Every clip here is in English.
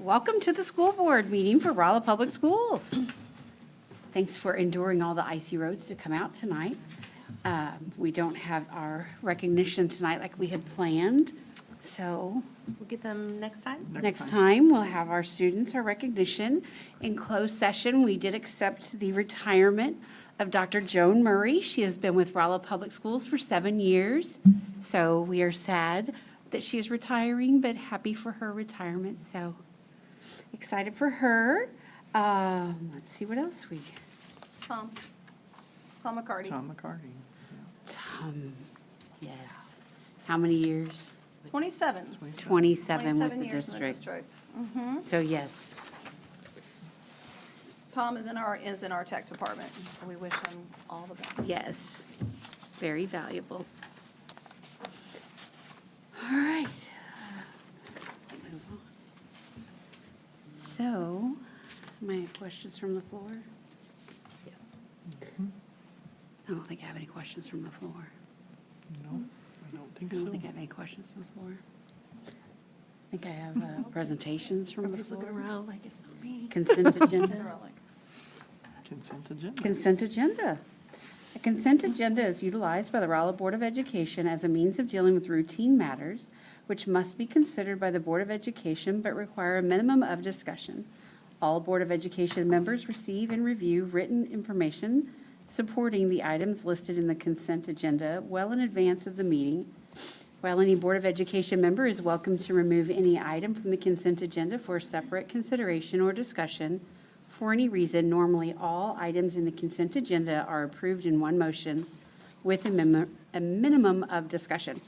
welcome to the school board meeting for Rolla Public Schools. Thanks for enduring all the icy roads to come out tonight. We don't have our recognition tonight like we had planned, so We'll get them next time. next time we'll have our students, our recognition. In closed session, we did accept the retirement of Dr. Joan Murray. She has been with Rolla Public Schools for 7 years, so we are sad that she is retiring, but happy for her retirement, so excited for her. Let's see what else we, Tom McCarty. Tom McCarty. yes. How many years? 27. 27 with 27 the years in the district. district. So yes, Tom is in our tech department, so we wish him all the best. yes, very valuable. All right. Move on. So, my questions from the floor? Yes. I don't think I have any questions from the floor. No, I don't think I don't so. think I have any questions from the floor. I think I have presentations from the Everybody's floor. looking around like it's not me. Consent agenda. They're all like, Consent agenda. Consent agenda. A consent agenda is utilized by the Rolla Board of Education as a means of dealing with routine matters which must be considered by the Board of Education but require a minimum of discussion. All Board of Education members receive and review written information supporting the items listed in the consent agenda well in advance of the meeting. While any Board of Education member is welcome to remove any item from the consent agenda for separate consideration or discussion, for any reason, normally all items in the consent agenda are approved in one motion with a minimum of discussion.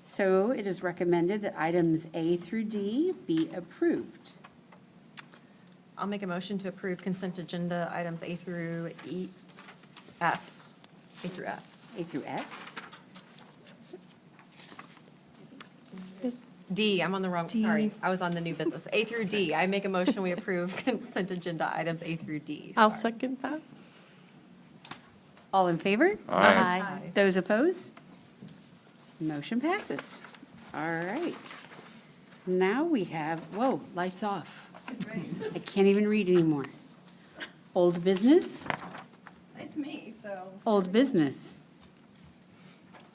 So it is recommended that items A through D be approved. I'll make a motion to approve consent agenda items A through F. A through F. A through F? D, I'm on the wrong, sorry, I was on the new business. A through D, I make a motion we approve consent agenda items A through D. I'll Sorry. second that. All in favor? Aye. Those opposed? Motion passes. All right. Now we have, whoa, lights off. I can't even read anymore. Old business? it's me, so. Old business.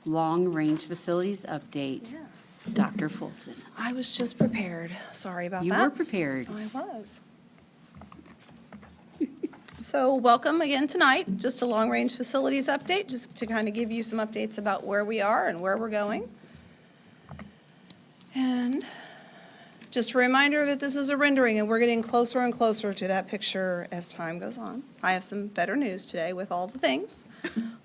Long-range facilities update. Yeah. Dr. Fulton. I was just prepared. Sorry about You that. were prepared. I was. So welcome again tonight, just a long-range facilities update, just to kind of give you some updates about where we are and where we're going. And just a reminder that this is a rendering, and we're getting closer and closer to that picture as time goes on. I have some better news today with all the things.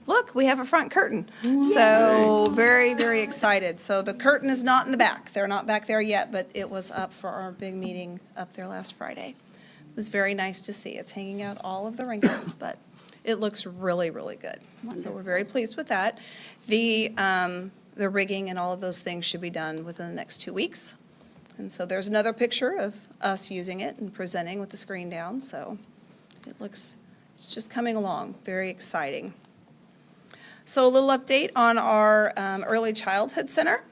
Look, we have a front curtain. So very, very excited. So the curtain is not in the back. They're not back there yet, but it was up for our big meeting up there last Friday. It was very nice to see. It's hanging out all of the wrinkles, but it looks really, really good. So we're very pleased with that. The rigging and all of those things should be done within the next 2 weeks. And so there's another picture of us using it and presenting with the screen down. So it's just coming along. Very exciting. So a little update on our Early Childhood Center.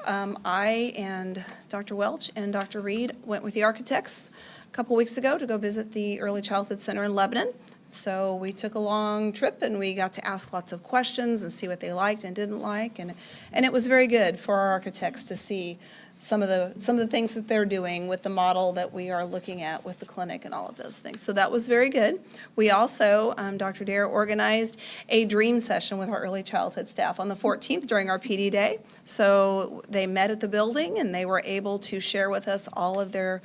I and Dr. Welch and Dr. Reed went with the architects a couple weeks ago to go visit the Early Childhood Center in Lebanon. So we took a long trip and we got to ask lots of questions and see what they liked and didn't like. And it was very good for our architects to see some of the things that they're doing with the model that we are looking at with the clinic and all of those things. So that was very good. We also, Dr. Dare organized a dream session with our early childhood staff on the 14th during our PD day. So they met at the building and they were able to share with us all of their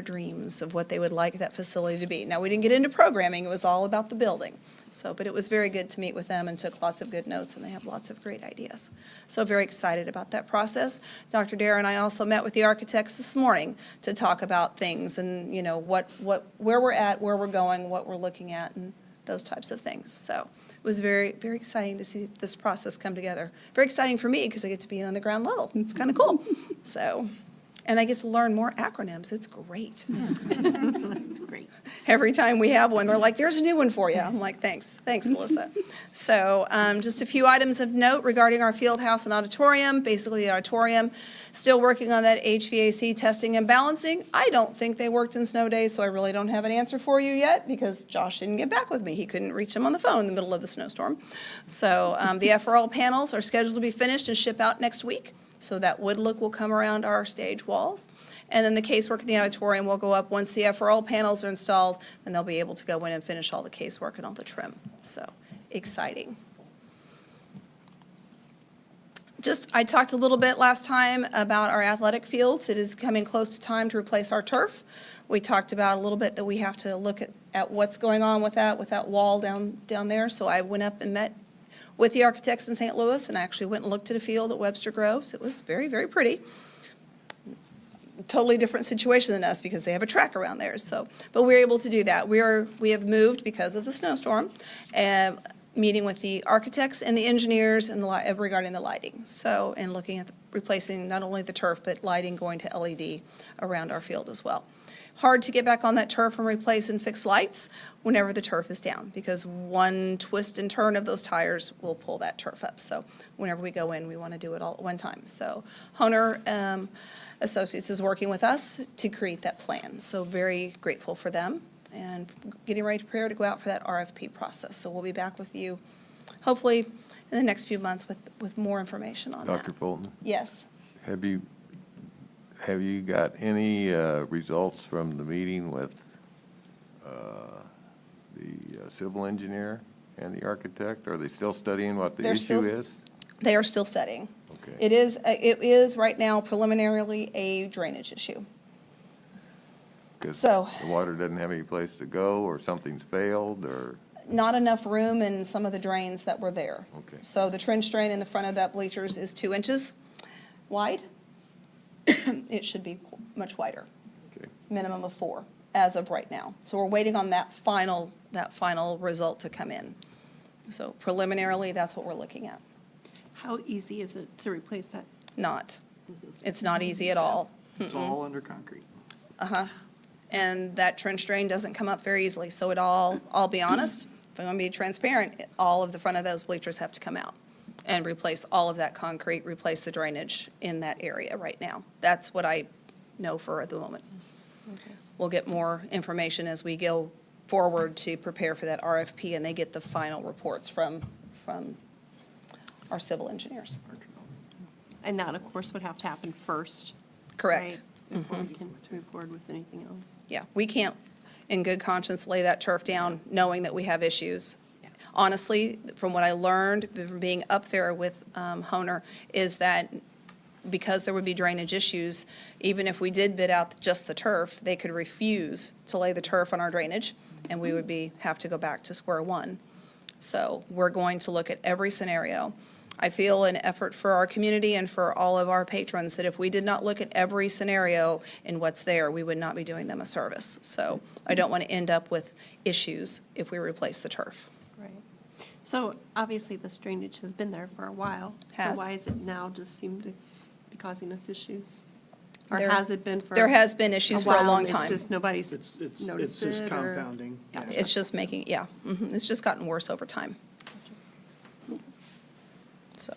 dreams of what they would like that facility to be. Now, we didn't get into programming. It was all about the building. So, but it was very good to meet with them and took lots of good notes, and they have lots of great ideas. So very excited about that process. Dr. Dare and I also met with the architects this morning to talk about things and, you know, where we're at, where we're going, what we're looking at, and those types of things. So it was very, very exciting to see this process come together. Very exciting for me because I get to be on the ground level. It's kind of cool. So, and I get to learn more acronyms. It's great. It's great. Every time we have one, they're like, there's a new one for you. I'm like, thanks, Melissa. So just a few items of note regarding our field house and auditorium. Basically, the auditorium, still working on that HVAC testing and balancing. I don't think they worked in snow days, so I really don't have an answer for you yet because Josh didn't get back with me. He couldn't reach him on the phone in the middle of the snowstorm. So the FRL panels are scheduled to be finished and ship out next week. So that wood look will come around our stage walls. And then the casework in the auditorium will go up once the FRL panels are installed, and they'll be able to go in and finish all the casework and all the trim. So exciting. I talked a little bit last time about our athletic fields. It is coming close to time to replace our turf. We talked about a little bit that we have to look at what's going on with that wall down there. So I went up and met with the architects in St. Louis, and I actually went and looked at a field at Webster Groves. It was very, very pretty. Totally different situation than us because they have a track around there. So, but we're able to do that. We have moved because of the snowstorm, and meeting with the architects and the engineers and regarding the lighting. So, and looking at replacing not only the turf but lighting going to LED around our field as well. Hard to get back on that turf and replace and fix lights whenever the turf is down because one twist and turn of those tires will pull that turf up. So whenever we go in, we want to do it all at one time. So Honer Associates is working with us to create that plan. So very grateful for them and getting ready to prepare to go out for that RFP process. So we'll be back with you hopefully in the next few months with more information on that. Dr. Fulton, Yes. have you got any results from the meeting with the civil engineer and the architect? Are they still studying what the They're issue still- is? They are still studying. Okay. It is right now preliminarily a drainage issue. Because So- the water doesn't have any place to go, or something's failed, or, Not enough room in some of the drains that were there. Okay. So the trench drain in the front of that bleachers is 2 inches wide. It should be much wider, okay. minimum of 4 as of right now. So we're waiting on that final result to come in. So preliminarily, that's what we're looking at. How easy is it to replace that? Not. It's not easy at all. It's all under concrete. And that trench drain doesn't come up very easily. So I'll be honest, if I'm going to be transparent, all of the front of those bleachers have to come out and replace all of that concrete, replace the drainage in that area right now. That's what I know for at the moment. We'll get more information as we go forward to prepare for that RFP and they get the final reports from our civil engineers. And that, of course, would have to happen first. Correct. right, Before we can move forward with anything else. Yeah, we can't, in good conscience, lay that turf down knowing that we have issues. Yeah. Honestly, from what I learned from being up there with Honer, is that because there would be drainage issues, even if we did bid out just the turf, they could refuse to lay the turf on our drainage, and we would have to go back to square one. So we're going to look at every scenario. I feel an effort for our community and for all of our patrons that if we did not look at every scenario and what's there, we would not be doing them a service. So I don't want to end up with issues if we replace the turf. Right. So obviously, this drainage has been there for a while. Has. So why is it now just seem to be causing us issues? Or There- has it been for? There has been issues for a while, long and time. It's just nobody's It's noticed just it, or? compounding. Gotcha. It's just making, it's just gotten worse over time. So,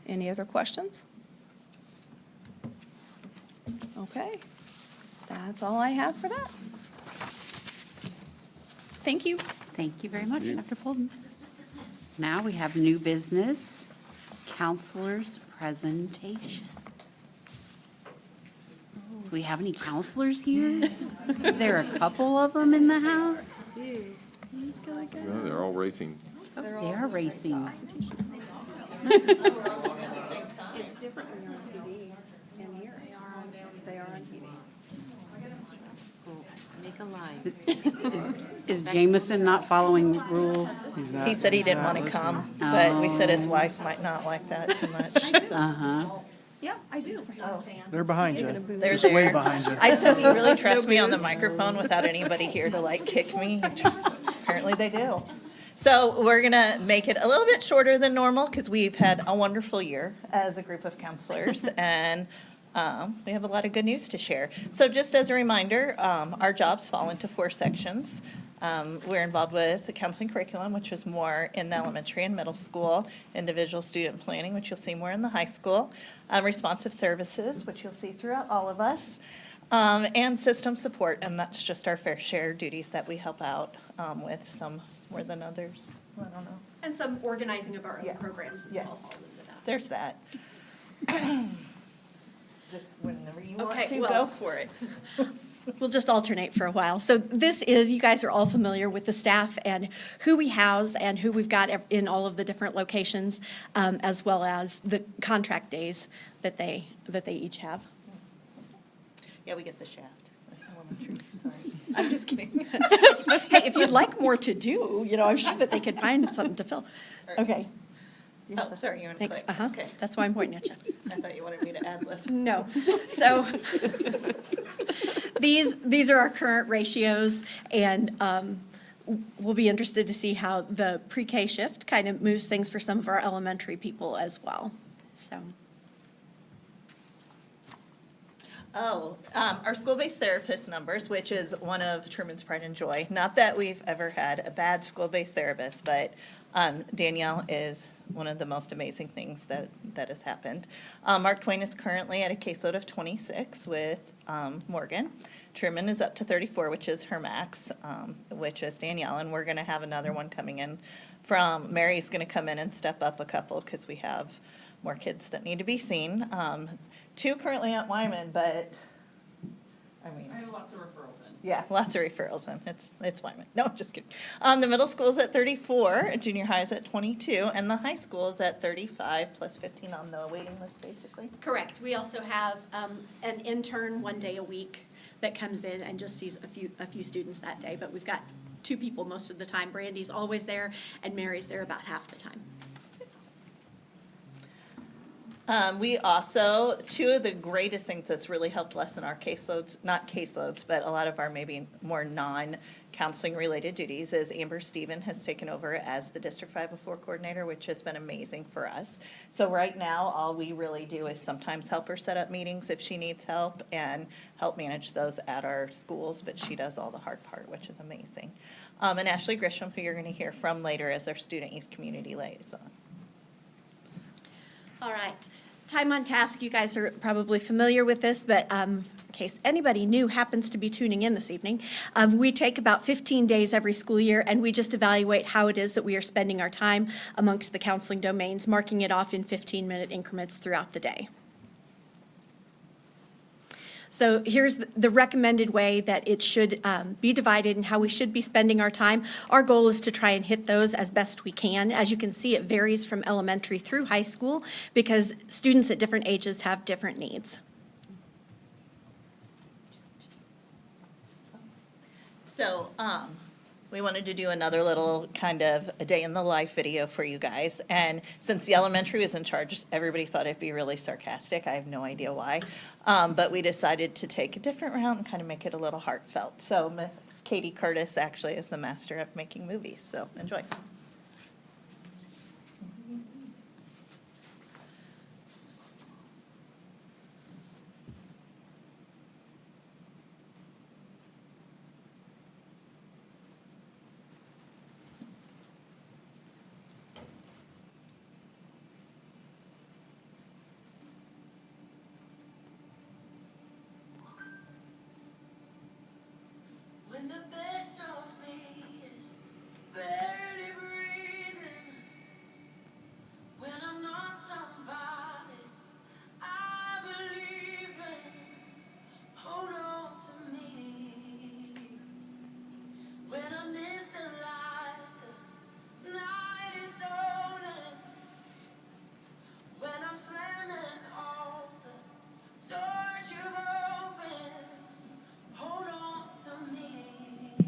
any other questions? Okay, that's all I have for that. Thank you. Thank you very much, Dr. Fulton. Now we have new business, counselor's presentation. Do we have any counselors here? Is there a couple of them in the house? Well, they're all racing. They are racing. It's different when you're on TV and here. They are on TV. Make a line. Is Jameson not following rules? He said he didn't want to come, but we said his wife might not like that too much. so. Uh-huh. Yeah, I do. They're behind you. They're Just way there. behind you. I said, do you really trust me on the microphone without anybody here to like kick me? Apparently they do. So we're going to make it a little bit shorter than normal because we've had a wonderful year as a group of counselors. And We have a lot of good news to share. So just as a reminder, our jobs fall into 4 sections. We're involved with the counseling curriculum, which is more in the elementary and middle school, individual student planning, which you'll see more in the high school, responsive services, which you'll see throughout all of us, and system support, and that's just our fair share duties that we help out with, some more than others. I don't know. And some organizing of our own Yeah. programs as Yeah. well fall into that. There's that. Just whenever you want Okay, to, well- go for it. We'll just alternate for a while. So this is, you guys are all familiar with the staff and who we house and who we've got in all of the different locations, as well as the contract days that they each have. Yeah, we get the shaft. Elementary, sorry. I'm just kidding. Hey, if you'd like more to do, I'm sure that they could find something to fill. Okay, Oh, sorry, you want to thanks. click? Okay. That's why I'm pointing at you. I thought you wanted me to ad lib. No. So these are our current ratios, and we'll be interested to see how the pre-K shift kind of moves things for some of our elementary people as well. So, Oh, our school-based therapist numbers, which is one of Truman's pride and joy. Not that we've ever had a bad school-based therapist, but Danielle is one of the most amazing things that has happened. Mark Twain is currently at a caseload of 26 with Morgan. Truman is up to 34, which is her max, which is Danielle, and we're going to have another one coming in from, Mary's going to come in and step up a couple because we have more kids that need to be seen. 2 currently at Wyman, but, I mean. I have lots of referrals in. Yeah, lots of referrals in. It's Wyman. No, just kidding. The middle school is at 34, junior high is at 22, and the high school is at 35 plus 15 on the waiting list, basically. correct. We also have an intern 1 day a week that comes in and just sees a few students that day, but we've got 2 people most of the time. Brandy's always there, and Mary's there about half the time. We also, 2 of the greatest things that's really helped lessen our caseloads, not caseloads, but a lot of our maybe more non-counseling related duties is Amber Stephen has taken over as the District 504 coordinator, which has been amazing for us. So right now, all we really do is sometimes help her set up meetings if she needs help and help manage those at our schools, but she does all the hard part, which is amazing. And Ashley Grisham, who you're going to hear from later, as our student youth community liaison. All right. Time on task, you guys are probably familiar with this, but in case anybody new happens to be tuning in this evening, we take about 15 days every school year, and we just evaluate how it is that we are spending our time amongst the counseling domains, marking it off in 15-minute increments throughout the day. So here's the recommended way that it should be divided and how we should be spending our time. Our goal is to try and hit those as best we can. As you can see, it varies from elementary through high school because students at different ages have different needs. So, we wanted to do another little kind of a day in the life video for you guys. And since the elementary was in charge, everybody thought it'd be really sarcastic. I have no idea why. But we decided to take a different route and kind of make it a little heartfelt. So Miss Katie Curtis actually is the master of making movies, so enjoy. When the best of me is barely breathing, when I'm not somebody I believe in, hold on to me. When I'm distant like the night is stolen, when I'm slamming all the doors you've opened, hold on to me.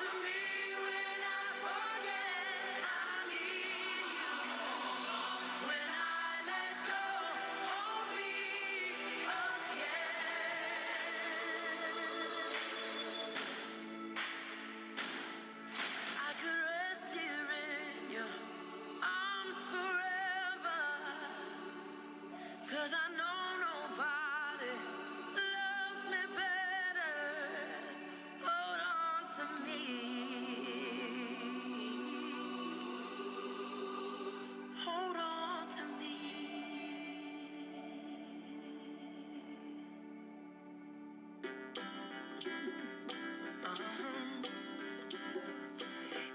to me when I forget I need you. When I let go, hold me again. I could rest here in your arms forever. 'Cause I know nobody loves me better. Hold on to me. Hold on to me.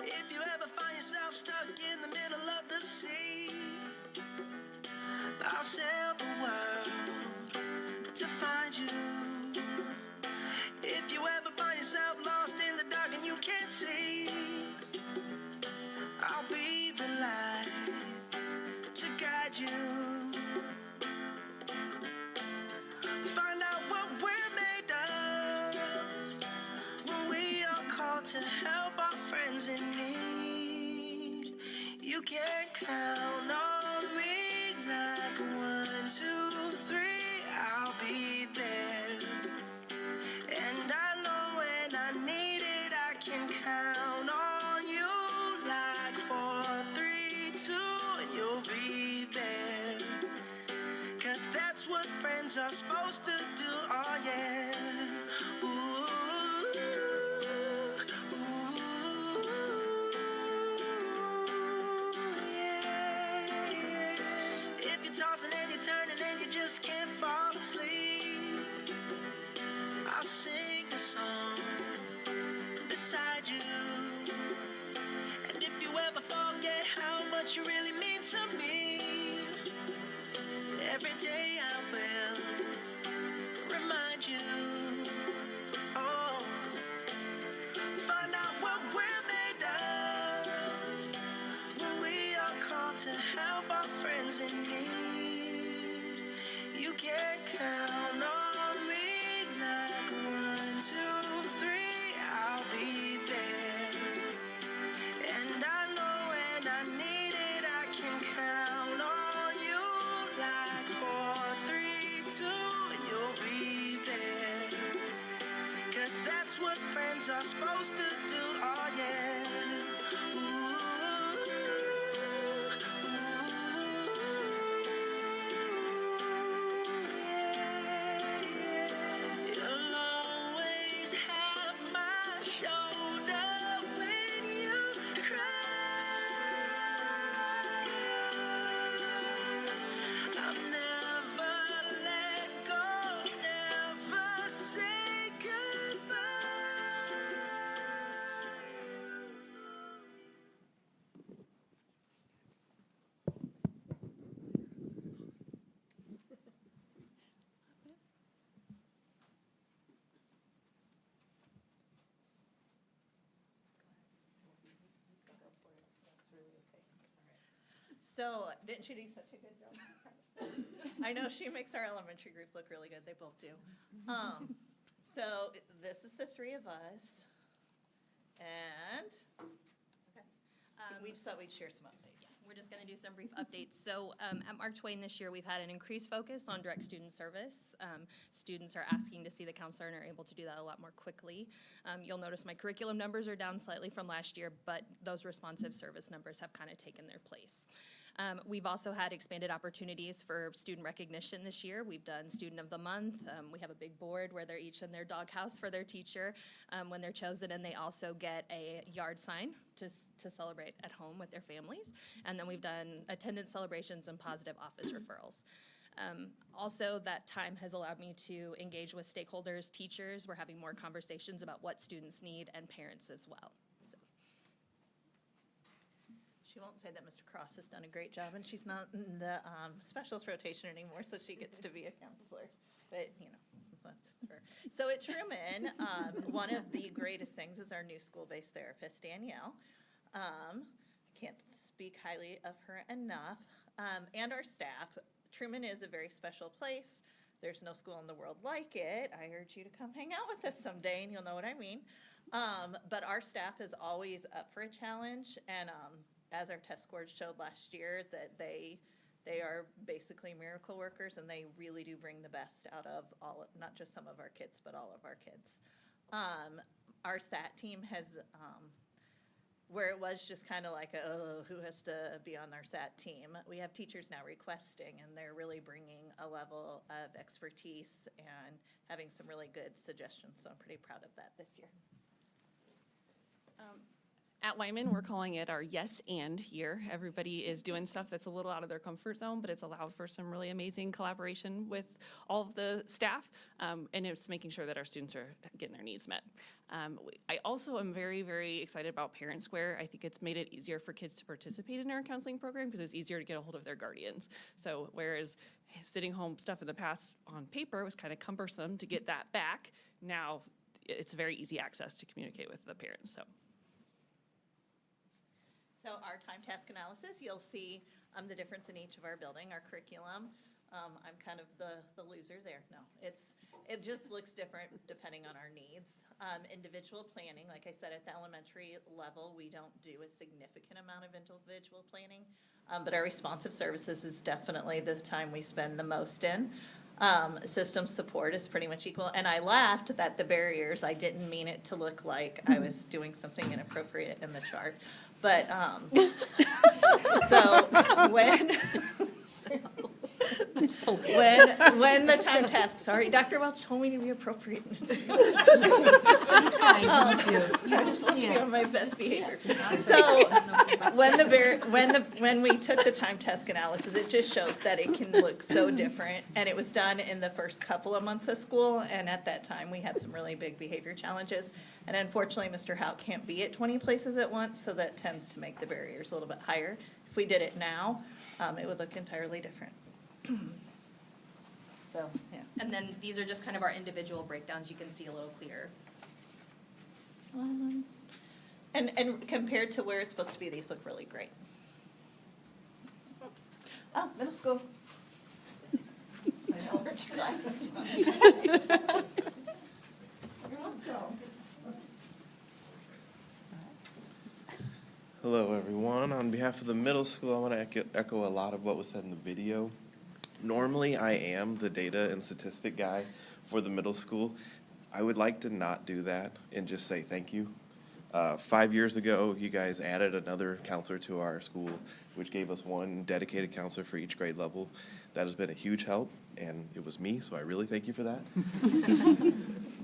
If you ever find yourself stuck in the middle of the sea, I'll sail the world to find you. If you ever find yourself lost in the dark and you can't see, I'll be the light to guide you. Find out what we're made of when we are called to help our friends in need. You can count on me like 1, 2, 3, I'll be there. And I know when I need it, I can count on you like 4, 3, 2, and you'll be there. 'Cause that's what friends are supposed to do, oh yeah. Ooh, yeah. If you're tossing and you're turning and you just can't fall asleep, I'll sing a song beside you. And if you ever forget how much you really mean to me, every day I will remind you. Oh, find out what we're made of when we are called to help our friends in need. You can count on me like 1, 2, 3, I'll be there. And I know when I need it, I can count on you like 4, 3, 2, and you'll be there. 'Cause that's what friends are supposed to do, oh yeah. Ooh, yeah. You'll always have my shoulder when you cry. I'll never let go, never say goodbye. So, didn't she do such a good job? I know she makes our elementary group look really good, they both do. So, this is the three of us, and we just thought we'd share some updates. We're just going to do some brief updates. So at Mark Twain this year, we've had an increased focus on direct student service. Students are asking to see the counselor and are able to do that a lot more quickly. You'll notice my curriculum numbers are down slightly from last year, but those responsive service numbers have kind of taken their place. We've also had expanded opportunities for student recognition this year. We've done Student of the Month. We have a big board where they're each in their doghouse for their teacher when they're chosen, and they also get a yard sign to celebrate at home with their families. And then we've done attendance celebrations and positive office referrals. Also, that time has allowed me to engage with stakeholders, teachers. We're having more conversations about what students need, and parents as well. So. She won't say that Mr. Cross has done a great job, and she's not in the specialist rotation anymore, so she gets to be a counselor. But, you know, that's her. So at Truman, one of the greatest things is our new school-based therapist, Danielle. I can't speak highly of her enough. And our staff. Truman is a very special place. there's no school in the world like it. I urge you to come hang out with us someday and you'll know what I mean. But our staff is always up for a challenge, and as our test scores showed last year, that they are basically miracle workers, and they really do bring the best out of all, not just some of our kids, but all of our kids. Our SAT team has, where it was just kind of like, oh, who has to be on our SAT team? We have teachers now requesting, and they're really bringing a level of expertise and having some really good suggestions, so I'm pretty proud of that this year. At Lyman, we're calling it our yes and year. Everybody is doing stuff that's a little out of their comfort zone, but it's allowed for some really amazing collaboration with all of the staff, and it's making sure that our students are getting their needs met. I also am very, very excited about Parent Square. I think it's made it easier for kids to participate in our counseling program because it's easier to get a hold of their guardians. So whereas sitting home stuff in the past on paper was kind of cumbersome to get that back, now it's very easy access to communicate with the parents. So our time task analysis, you'll see the difference in each of our building, our curriculum. I'm kind of the loser there. No, it just looks different depending on our needs. Individual planning, like I said, at the elementary level, we don't do a significant amount of individual planning, but our responsive services is definitely the time we spend the most in. System support is pretty much equal. And I laughed at the barriers. I didn't mean it to look like I was doing something inappropriate in the chart. But, so when the time task, sorry, Dr. Welch told me to be appropriate. I was supposed to be on my best behavior. So when we took the time task analysis, it just shows that it can look so different. And it was done in the first couple of months of school. And at that time, we had some really big behavior challenges. And unfortunately, Mr. Howe can't be at 20 places at once, so that tends to make the barriers a little bit higher. If we did it now, it would look entirely different. So, yeah. And then these are just kind of our individual breakdowns. You can see a little clearer. And compared to where it's supposed to be, these look really great. Oh, middle school. I know, we're trying. Hello, everyone. On behalf of the middle school, I want to echo a lot of what was said in the video. Normally, I am the data and statistic guy for the middle school. I would like to not do that and just say thank you. 5 years ago, you guys added another counselor to our school, which gave us one dedicated counselor for each grade level. That has been a huge help, and it was me, so I really thank you for that.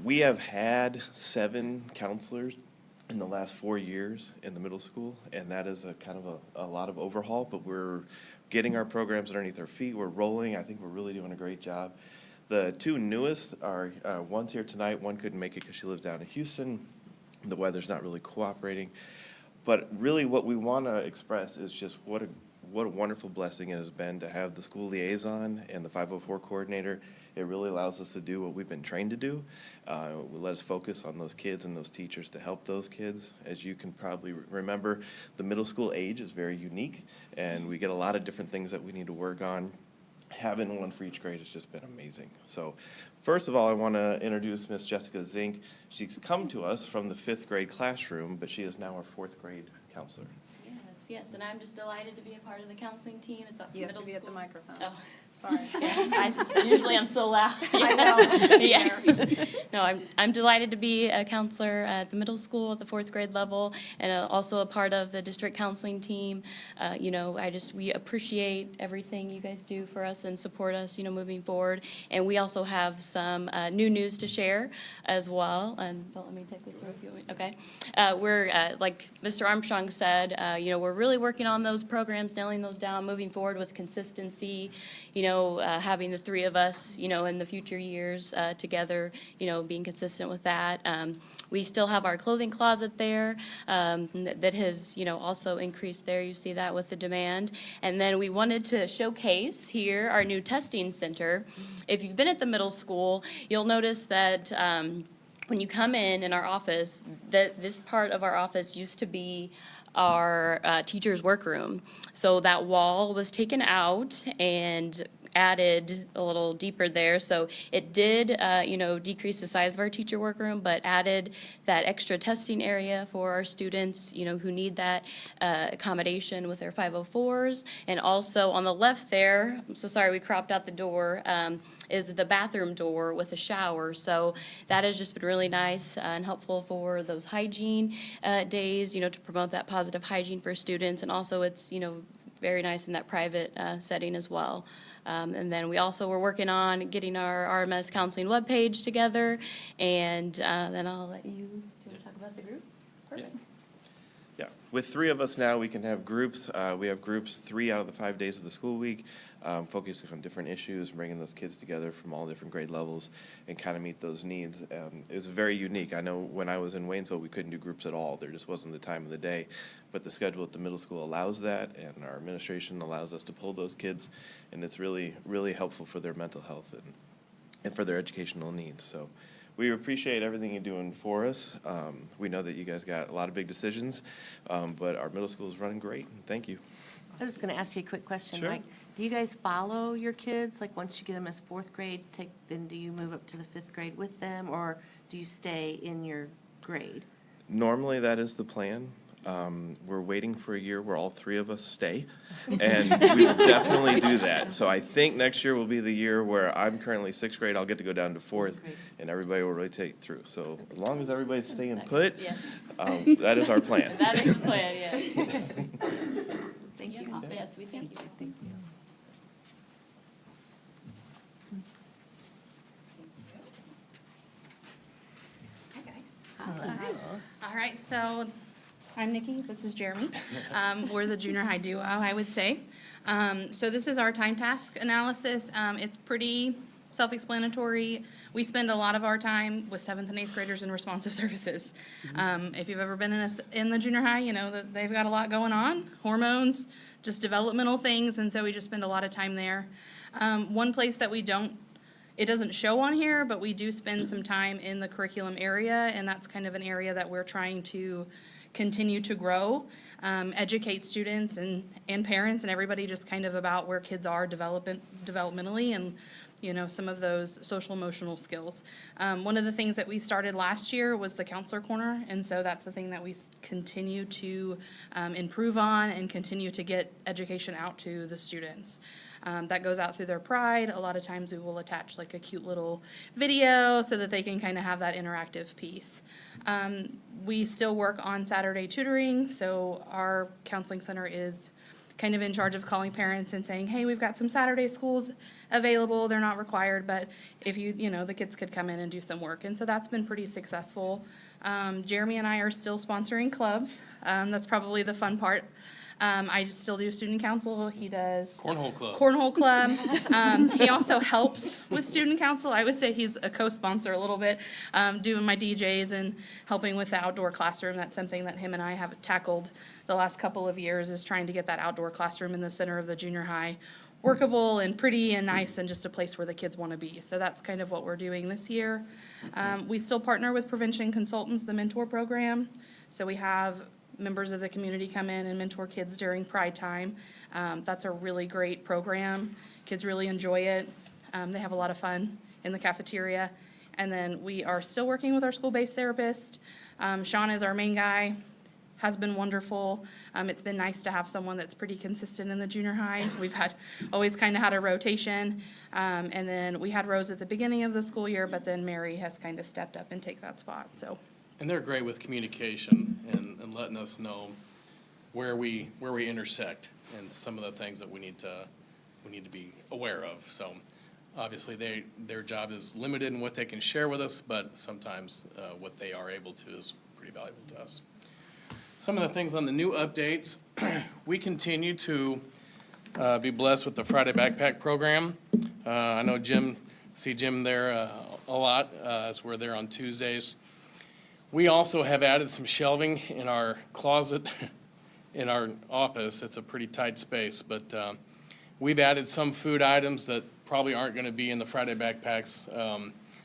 We have had 7 counselors in the last 4 years in the middle school, and that is a kind of a lot of overhaul, but we're getting our programs underneath our feet. We're rolling. I think we're really doing a great job. The 2 newest are, one's here tonight. One couldn't make it because she lives down in Houston. The weather's not really cooperating. But really what we want to express is just what a wonderful blessing it has been to have the school liaison and the 504 coordinator. It really allows us to do what we've been trained to do. Will let us focus on those kids and those teachers to help those kids. As you can probably remember, the middle school age is very unique, and we get a lot of different things that we need to work on. Having one for each grade has just been amazing. So first of all, I want to introduce Miss Jessica Zink. She's come to us from the 5th grade classroom, but she is now our 4th grade counselor. Yes, and I'm just delighted to be a part of the counseling team at the You have middle to be school. at the microphone. Oh, sorry. Usually I'm so loud. I know. Yeah. No, I'm delighted to be a counselor at the middle school at the 4th grade level, and also a part of the district counseling team. We appreciate everything you guys do for us and support us, moving forward. And we also have some new news to share as well. And Bill, let me take this real quick. Okay. We're like Mr. Armstrong said, we're really working on those programs, nailing those down, moving forward with consistency, having the 3 of us, in the future years together, being consistent with that. We still have our clothing closet there that has, also increased there. You see that with the demand. And then we wanted to showcase here our new testing center. If you've been at the middle school, you'll notice that when you come in our office, that this part of our office used to be our teacher's workroom. So that wall was taken out, and added a little deeper there. So it did, decrease the size of our teacher workroom, but added that extra testing area for our students, who need that accommodation with their 504s. And also on the left there, I'm so sorry, we cropped out the door, is the bathroom door with a shower. So that has just been really nice and helpful for those hygiene days, to promote that positive hygiene for students. And also it's, very nice in that private setting as well. And then we also were working on getting our RMS counseling webpage together. And then I'll let you, do you want to talk about the groups? Perfect. Yeah, with 3 of us now, we can have groups. We have groups 3 out of the 5 days of the school week, focusing on different issues, bringing those kids together from all different grade levels and kind of meet those needs. It's very unique. I know when I was in Waynesville, we couldn't do groups at all. There just wasn't the time of the day. But the schedule at the middle school allows that, and our administration allows us to pull those kids, and it's really, really helpful for their mental health and for their educational needs. So we appreciate everything you're doing for us. We know that you guys got a lot of big decisions, but our middle school is running great. Thank you. I was going to ask you a quick question, Sure. Mike. Do you guys follow your kids? Like, once you get them as 4th grade, then do you move up to the 5th grade with them, or do you stay in your grade? Normally, that is the plan. We're waiting for a year where all 3 of us stay, and we will definitely do that. So I think next year will be the year where I'm currently 6th grade, I'll get to go down to 4th, and everybody will rotate through. So as long as everybody's staying put, Yes. that is our plan. That is the plan, yes. Thank you. Yes, we thank you. All right, so I'm Nikki, this is Jeremy. We're the junior high duo, I would say. So this is our time task analysis. It's pretty self-explanatory. We spend a lot of our time with 7th and 8th graders in responsive services. If you've ever been in the junior high, you know that they've got a lot going on, hormones, just developmental things, and so we just spend a lot of time there. One place that it doesn't show on here, but we do spend some time in the curriculum area, and that's kind of an area that we're trying to continue to grow, educate students and parents and everybody just kind of about where kids are developmentally and, you know, some of those social emotional skills. One of the things that we started last year was the counselor corner, and so that's the thing that we continue to improve on and continue to get education out to the students. That goes out through their pride. A lot of times we will attach like a cute little video so that they can kind of have that interactive piece. We still work on Saturday tutoring, so our counseling center is kind of in charge of calling parents and saying, hey, we've got some Saturday schools available. They're not required, but if the kids could come in and do some work. And so that's been pretty successful. Jeremy and I are still sponsoring clubs. That's probably the fun part. I still do student council. He does Cornhole Club. He also helps with student council. I would say he's a co-sponsor a little bit, doing my DJs and helping with the outdoor classroom. That's something that him and I have tackled the last couple of years, is trying to get that outdoor classroom in the center of the junior high workable and pretty and nice and just a place where the kids want to be. So that's kind of what we're doing this year. We still partner with Prevention Consultants, the mentor program. So we have members of the community come in and mentor kids during Pride time. That's a really great program. Kids really enjoy it. They have a lot of fun in the cafeteria. And then we are still working with our school-based therapist. Sean is our main guy, has been wonderful. It's been nice to have someone that's pretty consistent in the junior high. We've always kind of had a rotation. And then we had Rose at the beginning of the school year, but then Mary has kind of stepped up and take that spot, so. And they're great with communication and letting us know where we intersect and some of the things that we need to be aware of. So obviously their job is limited in what they can share with us, but sometimes what they are able to is pretty valuable to us. Some of the things on the new updates, we continue to be blessed with the Friday Backpack Program. I know see Jim there a lot as we're there on Tuesdays. We also have added some shelving in our closet in our office. It's a pretty tight space, but we've added some food items that probably aren't going to be in the Friday backpacks.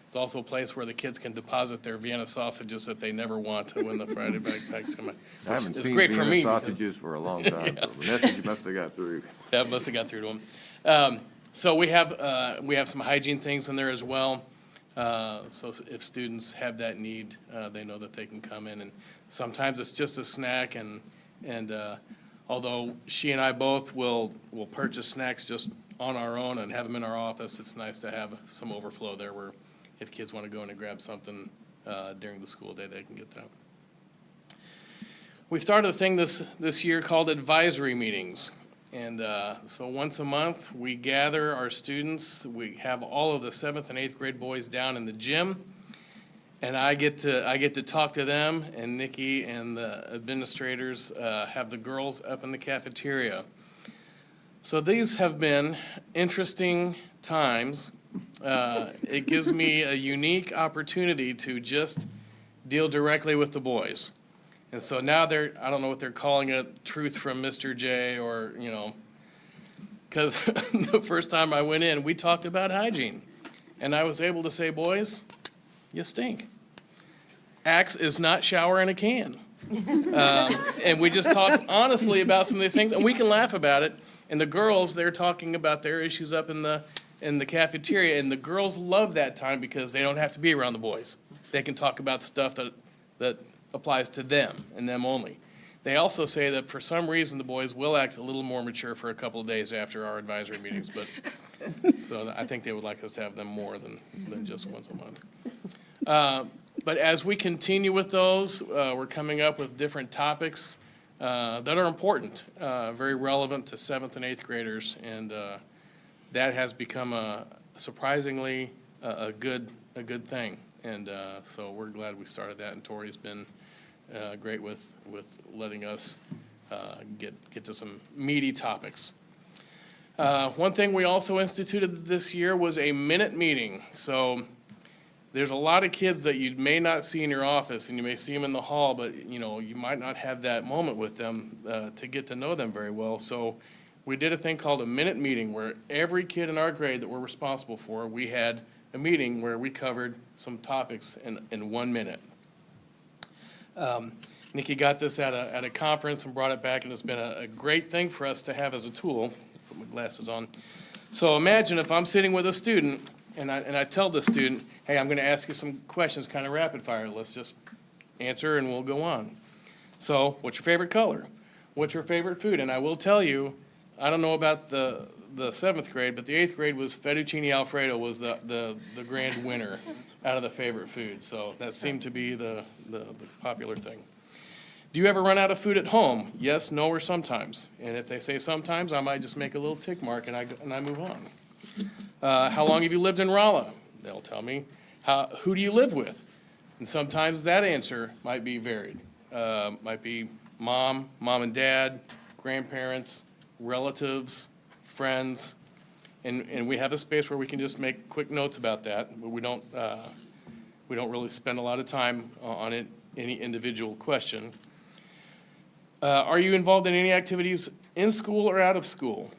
It's also a place where the kids can deposit their Vienna sausages that they never want when the Friday backpacks come out. I haven't It's seen great for Vienna me. sausages for a long time, so the message must have got through. That must have got through to them. So we have some hygiene things in there as well. So if students have that need, they know that they can come in. And sometimes it's just a snack, and although she and I both will purchase snacks just on our own and have them in our office, it's nice to have some overflow there where if kids want to go in and grab something during the school day, they can get that. We started a thing this year called advisory meetings. And so once a month, we gather our students. We have all of the 7th and 8th grade boys down in the gym. And I get to talk to them, and Nikki and the administrators have the girls up in the cafeteria. So these have been interesting times. It gives me a unique opportunity to just deal directly with the boys. And so now I don't know what they're calling it, truth from Mr. J, or, because the first time I went in, we talked about hygiene. And I was able to say, boys, you stink. Axe is not shower in a can. And we just talked honestly about some of these things, and we can laugh about it. And the girls, they're talking about their issues up in the cafeteria, and the girls love that time because they don't have to be around the boys. They can talk about stuff that applies to them and them only. They also say that for some reason the boys will act a little more mature for a couple of days after our advisory meetings, but so I think they would like us to have them more than just once a month. But as we continue with those, we're coming up with different topics that are important, very relevant to 7th and 8th graders, and that has become surprisingly a good thing. And so we're glad we started that, and Tori's been great with letting us get to some meaty topics. One thing we also instituted this year was a minute meeting. So there's a lot of kids that you may not see in your office, and you may see them in the hall, but you might not have that moment with them to get to know them very well. So we did a thing called a minute meeting, where every kid in our grade that we're responsible for, we had a meeting where we covered some topics in 1 minute. Nikki got this at a conference and brought it back, and it's been a great thing for us to have as a tool. Put my glasses on. So imagine if I'm sitting with a student, and I tell the student, hey, I'm going to ask you some questions, kind of rapid fire. Let's just answer and we'll go on. So what's your favorite color? What's your favorite food? And I will tell you, I don't know about the 7th grade, but the 8th grade was fettuccine Alfredo was the grand winner out of the favorite food. So that seemed to be the popular thing. Do you ever run out of food at home? Yes, no, or sometimes. And if they say sometimes, I might just make a little tick mark and I move on. How long have you lived in Rolla? They'll tell me. Who do you live with? And sometimes that answer might be varied. Might be mom and dad, grandparents, relatives, friends, and we have a space where we can just make quick notes about that. But we don't really spend a lot of time on any individual question. Are you involved in any activities in school or out of school?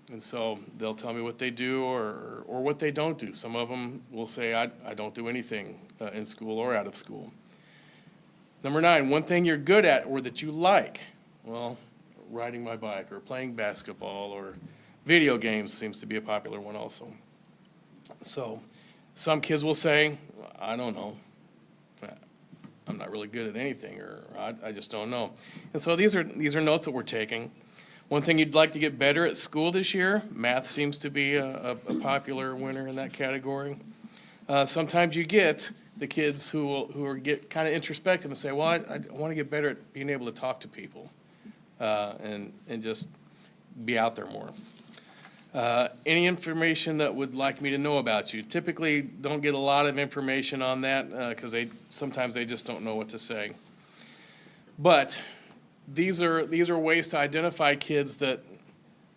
And so they'll tell me what they do or what they don't do. Some of them will say, I don't do anything in school or out of school. Number 9, one thing you're good at or that you like. Well, riding my bike or playing basketball or video games seems to be a popular one also. So some kids will say, I don't know. I'm not really good at anything, or I just don't know. And so these are notes that we're taking. One thing you'd like to get better at school this year, math seems to be a popular winner in that category. Sometimes you get the kids who get kind of introspective and say, well, I want to get better at being able to talk to people and just be out there more. Any information that would like me to know about you. Typically don't get a lot of information on that because sometimes they just don't know what to say. But these are ways to identify kids that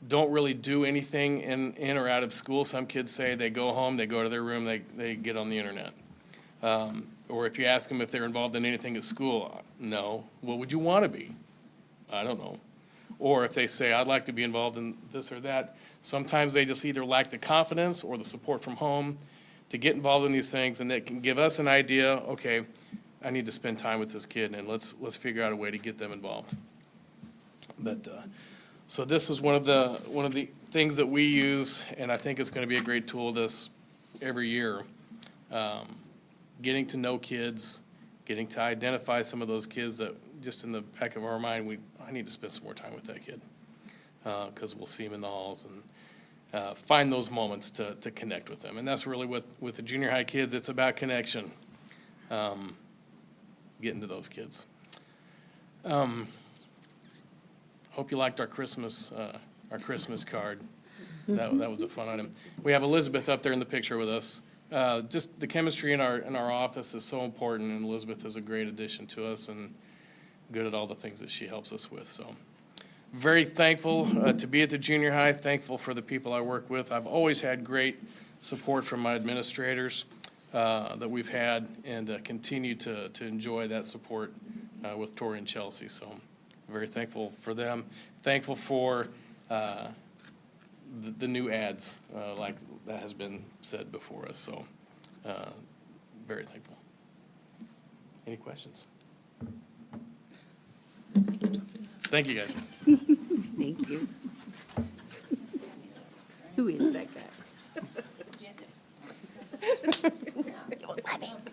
don't really do anything in or out of school. Some kids say they go home, they go to their room, they get on the internet. Or if you ask them if they're involved in anything at school, no. What would you want to be? I don't know. Or if they say, I'd like to be involved in this or that, sometimes they just either lack the confidence or the support from home to get involved in these things, and that can give us an idea, okay, I need to spend time with this kid, and let's figure out a way to get them involved. But so this is one of the things that we use, and I think it's going to be a great tool this every year. Getting to know kids, getting to identify some of those kids that just in the back of our mind, I need to spend some more time with that kid. Because we'll see them in the halls and find those moments to connect with them. And that's really with the junior high kids, it's about connection, getting to those kids. Hope you liked our Christmas card. That was a fun item. We have Elizabeth up there in the picture with us. Just the chemistry in our office is so important, and Elizabeth is a great addition to us and good at all the things that she helps us with. So very thankful to be at the junior high, thankful for the people I work with. I've always had great support from my administrators that we've had, and continue to enjoy that support with Tori and Chelsea. So very thankful for them. Thankful for the new ads, like that has been said before us. So very thankful. Any questions? Thank you, guys. Thank you. Who is that guy?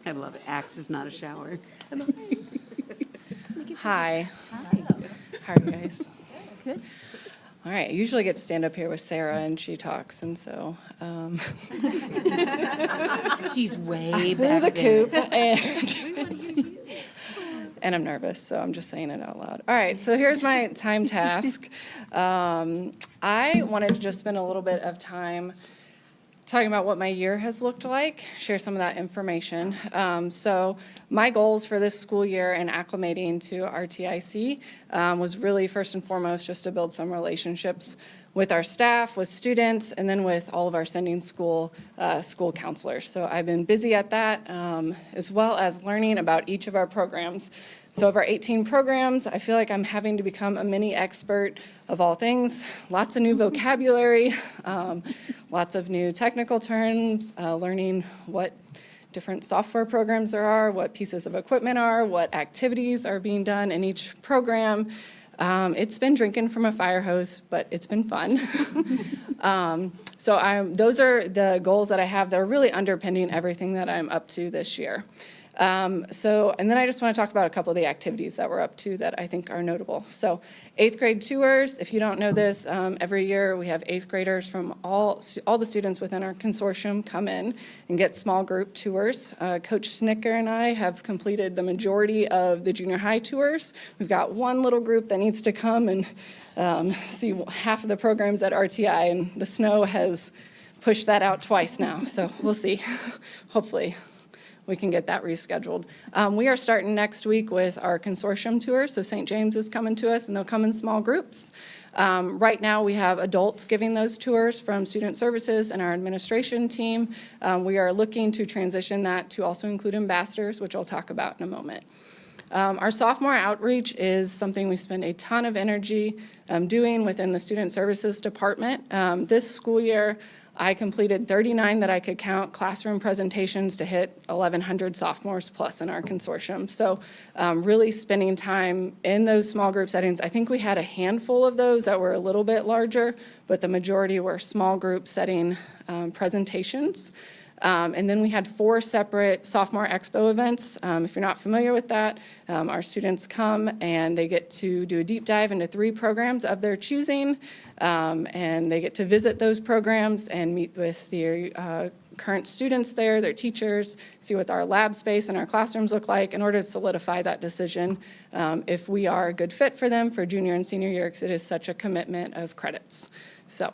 I love it. Acts is not a shower. Hi. How are you guys? Good. All right, I usually get to stand up here with Sarah and she talks, and so. She's way Through back the there. coop, and I'm nervous, so I'm just saying it out loud. All right, so here's my time task. I wanted to just spend a little bit of time talking about what my year has looked like, share some of that information. So my goals for this school year and acclimating to RTIC was really first and foremost just to build some relationships with our staff, with students, and then with all of our sending school counselors. So I've been busy at that, as well as learning about each of our programs. So of our 18 programs, I feel like I'm having to become a mini expert of all things. Lots of new vocabulary, lots of new technical terms, learning what different software programs there are, what pieces of equipment are, what activities are being done in each program. It's been drinking from a fire hose, but it's been fun. Those are the goals that I have that are really underpinning everything that I'm up to this year. And then I just want to talk about a couple of the activities that we're up to that I think are notable. So 8th grade tours, if you don't know this, every year we have 8th graders from all the students within our consortium come in and get small group tours. Coach Snicker and I have completed the majority of the junior high tours. We've got one little group that needs to come and see half of the programs at RTI, and the snow has pushed that out twice now, so we'll see. Hopefully we can get that rescheduled. We are starting next week with our consortium tour, so St. James is coming to us, and they'll come in small groups. Right now, we have adults giving those tours from Student Services and our administration team. We are looking to transition that to also include ambassadors, which I'll talk about in a moment. Our sophomore outreach is something we spend a ton of energy doing within the Student Services Department. This school year, I completed 39 that I could count classroom presentations to hit 1,100 sophomores plus in our consortium. So really spending time in those small group settings. I think we had a handful of those that were a little bit larger, but the majority were small group setting presentations. And then we had 4 separate sophomore expo events. If you're not familiar with that, our students come and they get to do a deep dive into 3 programs of their choosing. And they get to visit those programs and meet with their current students there, their teachers, see what our lab space and our classrooms look like in order to solidify that decision if we are a good fit for them for junior and senior year, because it is such a commitment of credits. So.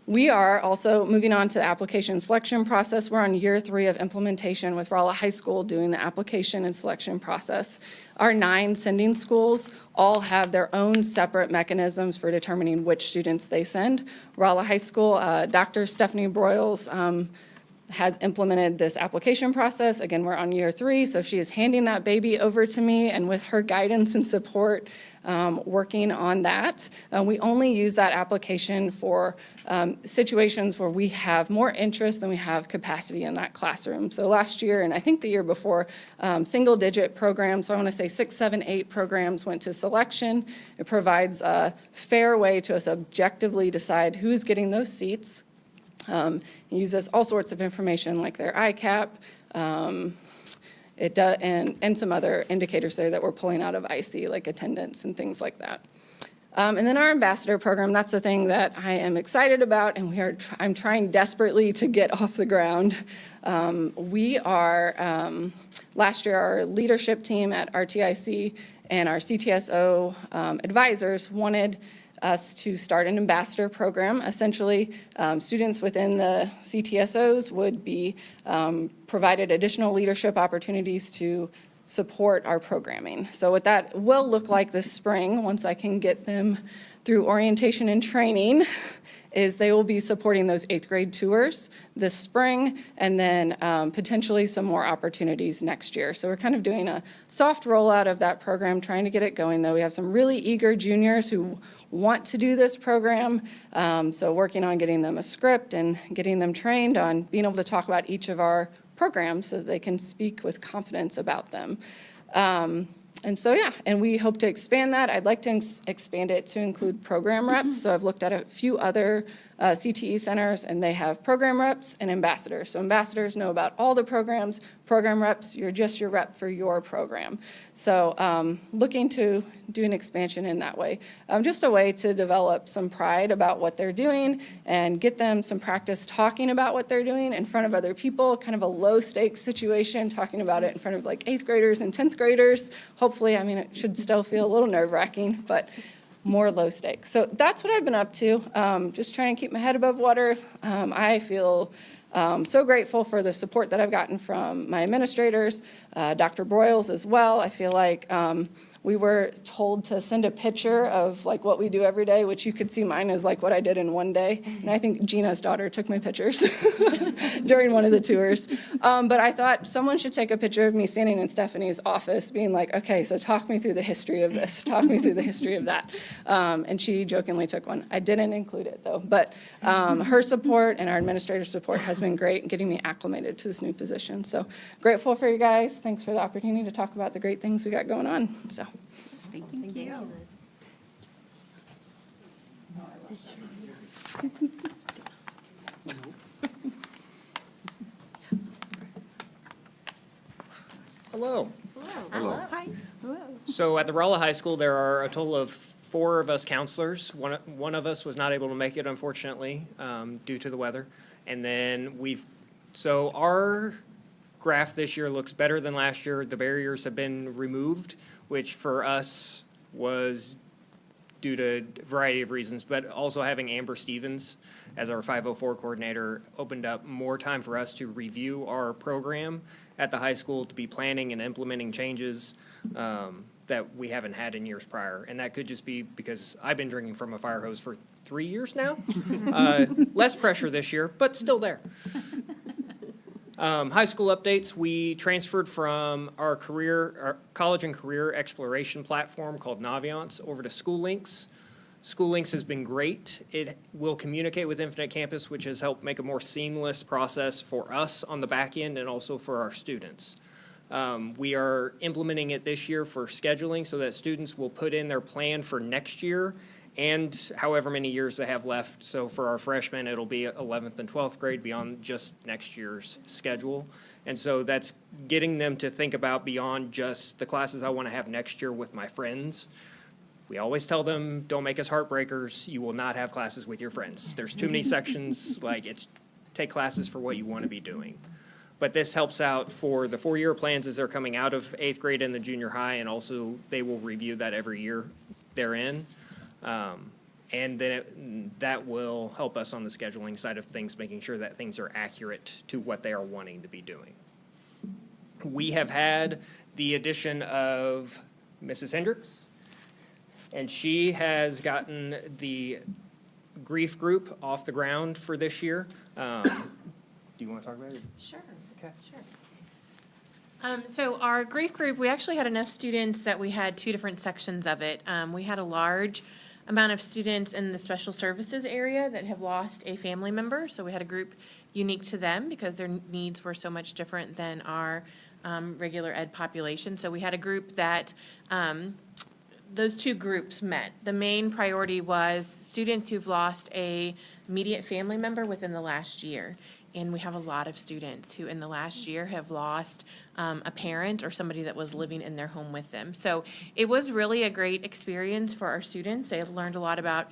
We are also moving on to the application selection process. We're on year 3 of implementation with Rolla High School doing the application and selection process. Our 9 sending schools all have their own separate mechanisms for determining which students they send. Rolla High School, Dr. Stephanie Broyles has implemented this application process. Again, we're on year 3, so she is handing that baby over to me, and with her guidance and support, working on that. We only use that application for situations where we have more interest than we have capacity in that classroom. So last year, and I think the year before, single-digit programs, so I want to say 6, 7, 8 programs went to selection. It provides a fair way to us objectively decide who's getting those seats. It uses all sorts of information like their ICAP, it does, and some other indicators there that we're pulling out of IC, like attendance and things like that. And then our ambassador program, that's the thing that I am excited about, and I'm trying desperately to get off the ground. We are, last year, our leadership team at RTIC and our CTSO advisors wanted us to start an ambassador program. Essentially, students within the CTSOs would be provided additional leadership opportunities to support our programming. So what that will look like this spring, once I can get them through orientation and training, is they will be supporting those 8th grade tours this spring, and then potentially some more opportunities next year. So we're kind of doing a soft rollout of that program, trying to get it going, though. We have some really eager juniors who want to do this program, so working on getting them a script and getting them trained on being able to talk about each of our programs so that they can speak with confidence about them. And so, yeah, and we hope to expand that. I'd like to expand it to include program reps. So I've looked at a few other CTE centers, and they have program reps and ambassadors. So ambassadors know about all the programs. Program reps, you're just your rep for your program. So looking to do an expansion in that way. Just a way to develop some pride about what they're doing and get them some practice talking about what they're doing in front of other people, kind of a low-stakes situation, talking about it in front of like 8th graders and 10th graders. Hopefully, I mean, it should still feel a little nerve-wracking, but more low stakes. So that's what I've been up to, just trying to keep my head above water. I feel so grateful for the support that I've gotten from my administrators, Dr. Broyles as well. I feel like we were told to send a picture of like what we do every day, which you could see mine is like what I did in one day. And I think Gina's daughter took my pictures during one of the tours. But I thought someone should take a picture of me standing in Stephanie's office being like, okay, so talk me through the history of this, talk me through the history of that. And she jokingly took one. I didn't include it though, but her support and our administrator's support has been great in getting me acclimated to this new position. So grateful for you guys. Thanks for the opportunity to talk about the great things we got going on. So. Thank you. Hello. Hello. Hi. So at the Rolla High School, there are a total of 4 of us counselors. One of us was not able to make it, unfortunately, due to the weather. And then so our graph this year looks better than last year. The barriers have been removed, which for us was due to a variety of reasons, but also having Amber Stevens as our 504 coordinator opened up more time for us to review our program at the high school, to be planning and implementing changes that we haven't had in years prior. And that could just be because I've been drinking from a fire hose for 3 years now. Less pressure this year, but still there. High school updates, we transferred from our college and career exploration platform called Naviance over to SchoolLinks. SchoolLinks has been great. It will communicate with Infinite Campus, which has helped make a more seamless process for us on the back end and also for our students. We are implementing it this year for scheduling so that students will put in their plan for next year and however many years they have left. So for our freshmen, it'll be 11th and 12th grade beyond just next year's schedule. And so that's getting them to think about beyond just the classes I want to have next year with my friends. We always tell them, don't make us heartbreakers. You will not have classes with your friends. There's too many sections, take classes for what you want to be doing. But this helps out for the 4-year plans as they're coming out of 8th grade and the junior high, and also they will review that every year they're in. And then that will help us on the scheduling side of things, making sure that things are accurate to what they are wanting to be doing. We have had the addition of Mrs. Hendricks, and she has gotten the grief group off the ground for this year. Do you want to talk about it? Sure. Okay. Sure. So our grief group, we actually had enough students that we had 2 different sections of it. We had a large amount of students in the special services area that have lost a family member. So we had a group unique to them because their needs were so much different than our regular ed population. So we had a group that those 2 groups met. The main priority was students who've lost a immediate family member within the last year. And we have a lot of students who in the last year have lost a parent or somebody that was living in their home with them. So it was really a great experience for our students. They learned a lot about,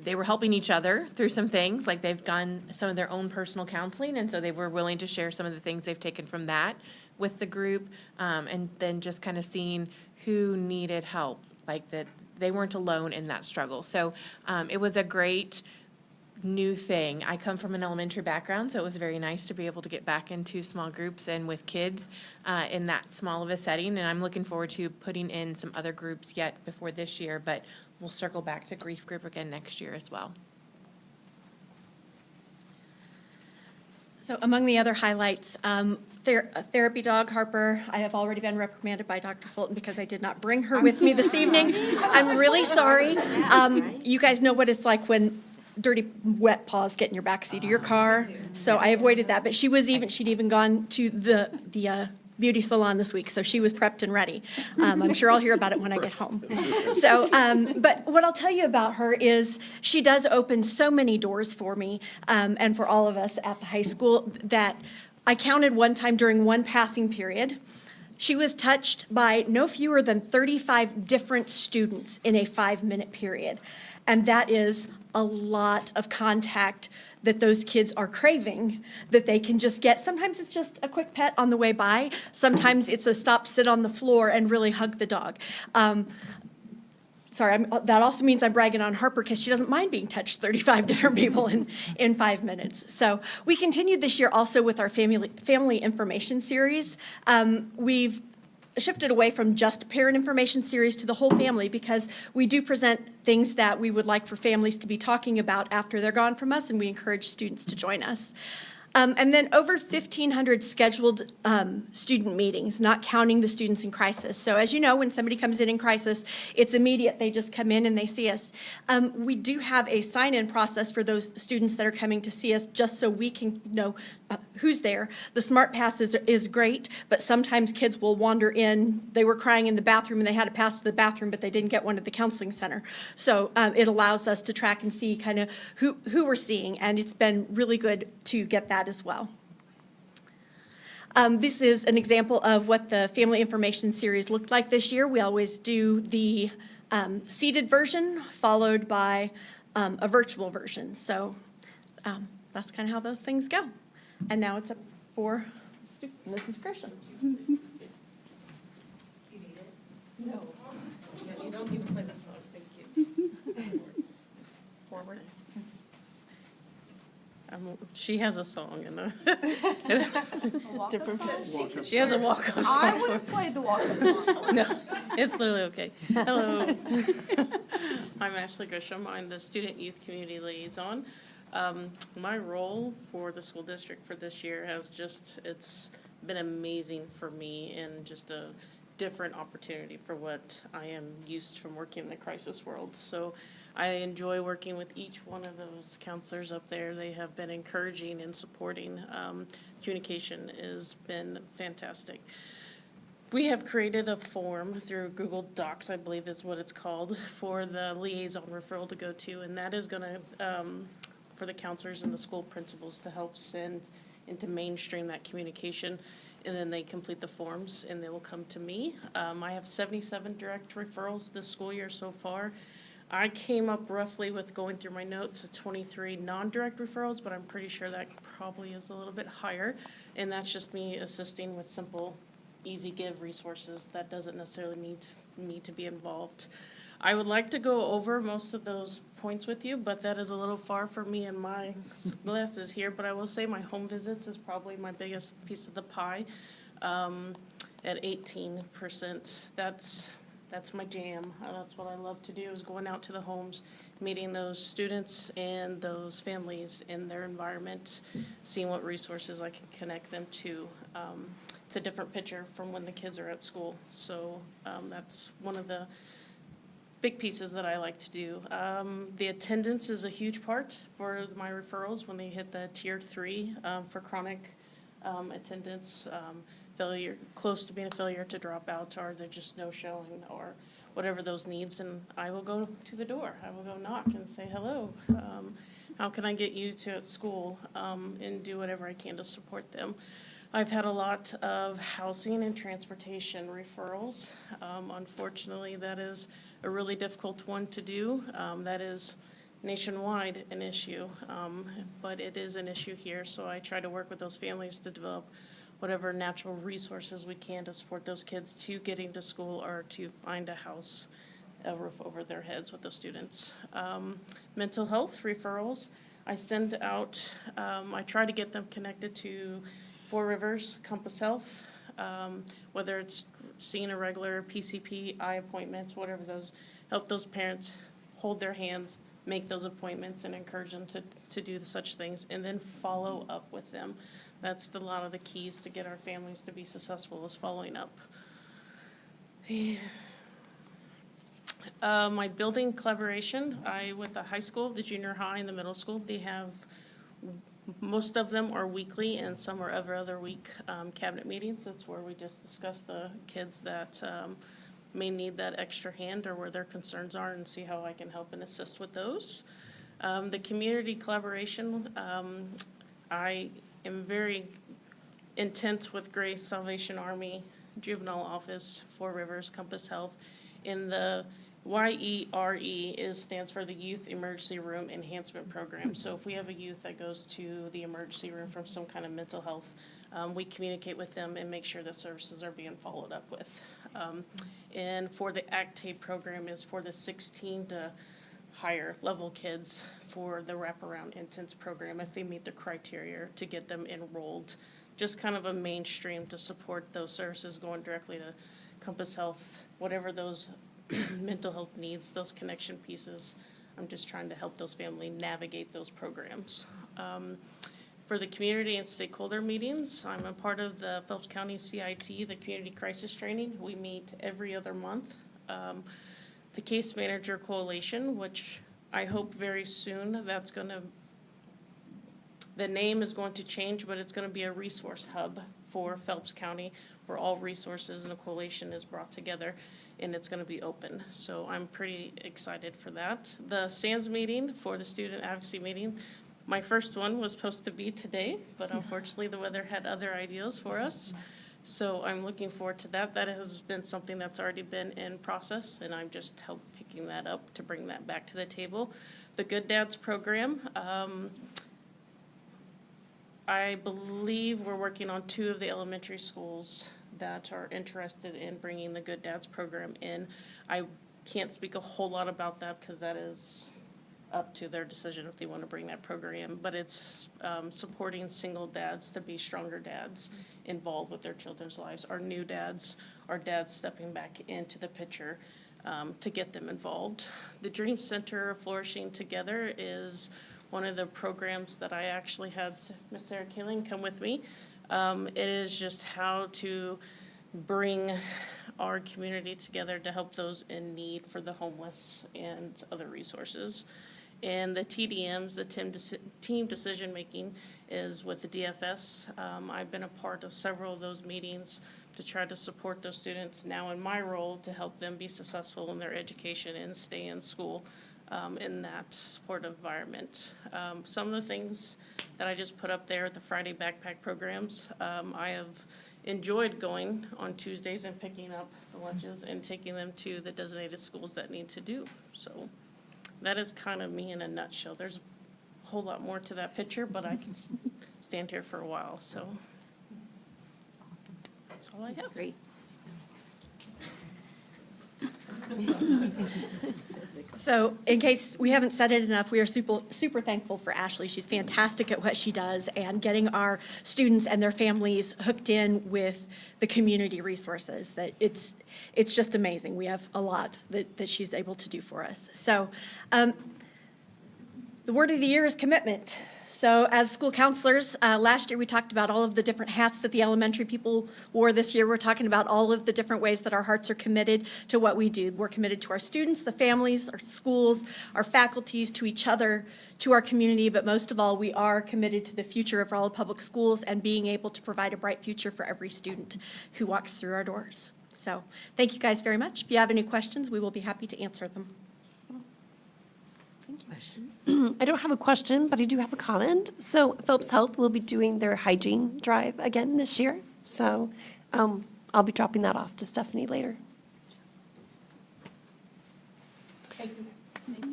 they were helping each other through some things, like they've done some of their own personal counseling, and so they were willing to share some of the things they've taken from that with the group, and then just kind of seeing who needed help, like that they weren't alone in that struggle. So it was a great new thing. I come from an elementary background, so it was very nice to be able to get back into small groups and with kids in that small of a setting. And I'm looking forward to putting in some other groups yet before this year, but we'll circle back to grief group again next year as well. So among the other highlights, therapy dog Harper, I have already been reprimanded by Dr. Fulton because I did not bring her with me this evening. I'm really sorry. You guys know what it's like when dirty, wet paws get in your backseat of your car. So I avoided that, but she'd even gone to the beauty salon this week, so she was prepped and ready. I'm sure I'll hear about it when I get home. So, but what I'll tell you about her is she does open so many doors for me and for all of us at the high school that I counted one time during one passing period. She was touched by no fewer than 35 different students in a 5-minute period. And that is a lot of contact that those kids are craving that they can just get. Sometimes it's just a quick pet on the way by. Sometimes it's a stop, sit on the floor, and really hug the dog. That also means I'm bragging on Harper because she doesn't mind being touched 35 different people in 5 minutes. So we continued this year also with our family information series. We've shifted away from just parent information series to the whole family because we do present things that we would like for families to be talking about after they're gone from us, and we encourage students to join us. And then over 1,500 scheduled student meetings, not counting the students in crisis. So as you know, when somebody comes in crisis, it's immediate. They just come in and they see us. We do have a sign-in process for those students that are coming to see us just so we can know who's there. The Smart Pass is great, but sometimes kids will wander in. They were crying in the bathroom and they had a pass to the bathroom, but they didn't get one at the counseling center. So it allows us to track and see kind of who we're seeing, and it's been really good to get that as well. This is an example of what the family information series looked like this year. We always do the seated version followed by a virtual version. So that's kind of how those things go. And now it's up for Mrs. Grisham. Do you need it? No. You don't need to play this song, thank you. Forward. She has a song in a different. She has a walk-up song. I would have played the walk-up song. No, it's literally okay. Hello. I'm Ashley Grisham. I'm the Student Youth Community Liaison. My role for the school district for this year it's been amazing for me and just a different opportunity for what I am used from working in the crisis world. So I enjoy working with each one of those counselors up there. They have been encouraging and supporting. Communication has been fantastic. We have created a form through Google Docs, I believe is what it's called, for the liaison referral to go to, and that is going to, for the counselors and the school principals to help send and to mainstream that communication. And then they complete the forms and they will come to me. I have 77 direct referrals this school year so far. I came up roughly with going through my notes of 23 non-direct referrals, but I'm pretty sure that probably is a little bit higher. And that's just me assisting with simple, easy give resources. That doesn't necessarily need me to be involved. I would like to go over most of those points with you, but that is a little far for me and my glasses here. But I will say my home visits is probably my biggest piece of the pie at 18%. That's that's my jam. That's what I love to do, is going out to the homes, meeting those students and those families in their environment, seeing what resources I can connect them to. It's a different picture from when the kids are at school. So that's one of the big pieces that I like to do. The attendance is a huge part for my referrals when they hit the tier 3 for chronic attendance, failure, close to being a failure to drop out, or they're just no showing, or whatever those needs. And I will go to the door. I will go knock and say, hello, how can I get you to at school, and do whatever I can to support them. I've had a lot of housing and transportation referrals. Unfortunately, that is a really difficult one to do. That is nationwide an issue, but it is an issue here. So I try to work with those families to develop whatever natural resources we can to support those kids to getting to school or to find a house, a roof over their heads with those students. Mental health referrals, I send out, I try to get them connected to Four Rivers, Compass Health, whether it's seeing a regular PCP, eye appointments, whatever those, help those parents hold their hands, make those appointments, and encourage them to do such things, and then follow up with them. That's a lot of the keys to get our families to be successful, is following up. My building collaboration, with the high school, the junior high, and the middle school, they have, most of them are weekly and some are every other week cabinet meetings. That's where we just discuss the kids that may need that extra hand or where their concerns are, and see how I can help and assist with those. The community collaboration, I am very intense with Grace Salvation Army, Juvenile Office, Four Rivers, Compass Health. In the YERE stands for the Youth Emergency Room Enhancement Program. So if we have a youth that goes to the emergency room from some kind of mental health, we communicate with them and make sure the services are being followed up with. And for the ACT-TAPE program is for the 16 to higher level kids for the wraparound intense program if they meet the criteria to get them enrolled. Just kind of a mainstream to support those services going directly to Compass Health, whatever those mental health needs, those connection pieces. I'm just trying to help those families navigate those programs. For the community and stakeholder meetings, I'm a part of the Phelps County CIT, the Community Crisis Training. We meet every other month. The Case Manager Coalition, which I hope very soon, that's going to, the name is going to change, but it's going to be a resource hub for Phelps County where all resources in a coalition is brought together, and it's going to be open. So I'm pretty excited for that. The SANS meeting for the student advocacy meeting, my first one was supposed to be today, but unfortunately the weather had other ideas for us. So I'm looking forward to that. That has been something that's already been in process, and I'm just picking that up to bring that back to the table. The Good Dads program, I believe we're working on 2 of the elementary schools that are interested in bringing the Good Dads program in. I can't speak a whole lot about that because that is up to their decision if they want to bring that program, but it's supporting single dads to be stronger dads involved with their children's lives, our new dads, our dads stepping back into the picture to get them involved. The Dream Center Flourishing Together is one of the programs that I actually had Miss Sarah Killing come with me. It is just how to bring our community together to help those in need for the homeless and other resources. And the TDMs, the team decision making, is with the DFS. I've been a part of several of those meetings to try to support those students now in my role to help them be successful in their education and stay in school in that supportive environment. Some of the things that I just put up there at the Friday backpack programs, I have enjoyed going on Tuesdays and picking up the lunches and taking them to the designated schools that need to do. So that is kind of me in a nutshell. There's a whole lot more to that picture, but I can stand here for a while, so. That's all I have. Great. So in case we haven't said it enough, we are super thankful for Ashley. She's fantastic at what she does and getting our students and their families hooked in with the community resources. That it's just amazing. We have a lot that she's able to do for us. So the word of the year is commitment. So as school counselors, last year we talked about all of the different hats that the elementary people wore. This year we're talking about all of the different ways that our hearts are committed to what we do. We're committed to our students, the families, our schools, our faculties, to each other, to our community, but most of all, we are committed to the future of Rolla Public Schools and being able to provide a bright future for every student who walks through our doors. So thank you guys very much. If you have any questions, we will be happy to answer them. I don't have a question, but I do have a comment. So Phillips Health will be doing their hygiene drive again this year. So I'll be dropping that off to Stephanie later.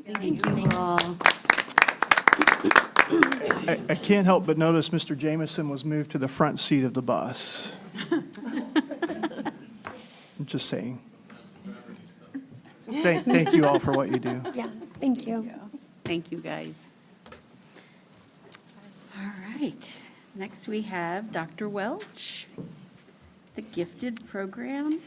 Thank you all. I can't help but notice Mr. Jameson was moved to the front seat of the bus. I'm just saying. Thank you all for what you do. Yeah, thank you. Thank you, guys. All right. Next, we have Dr. Welch, the gifted program.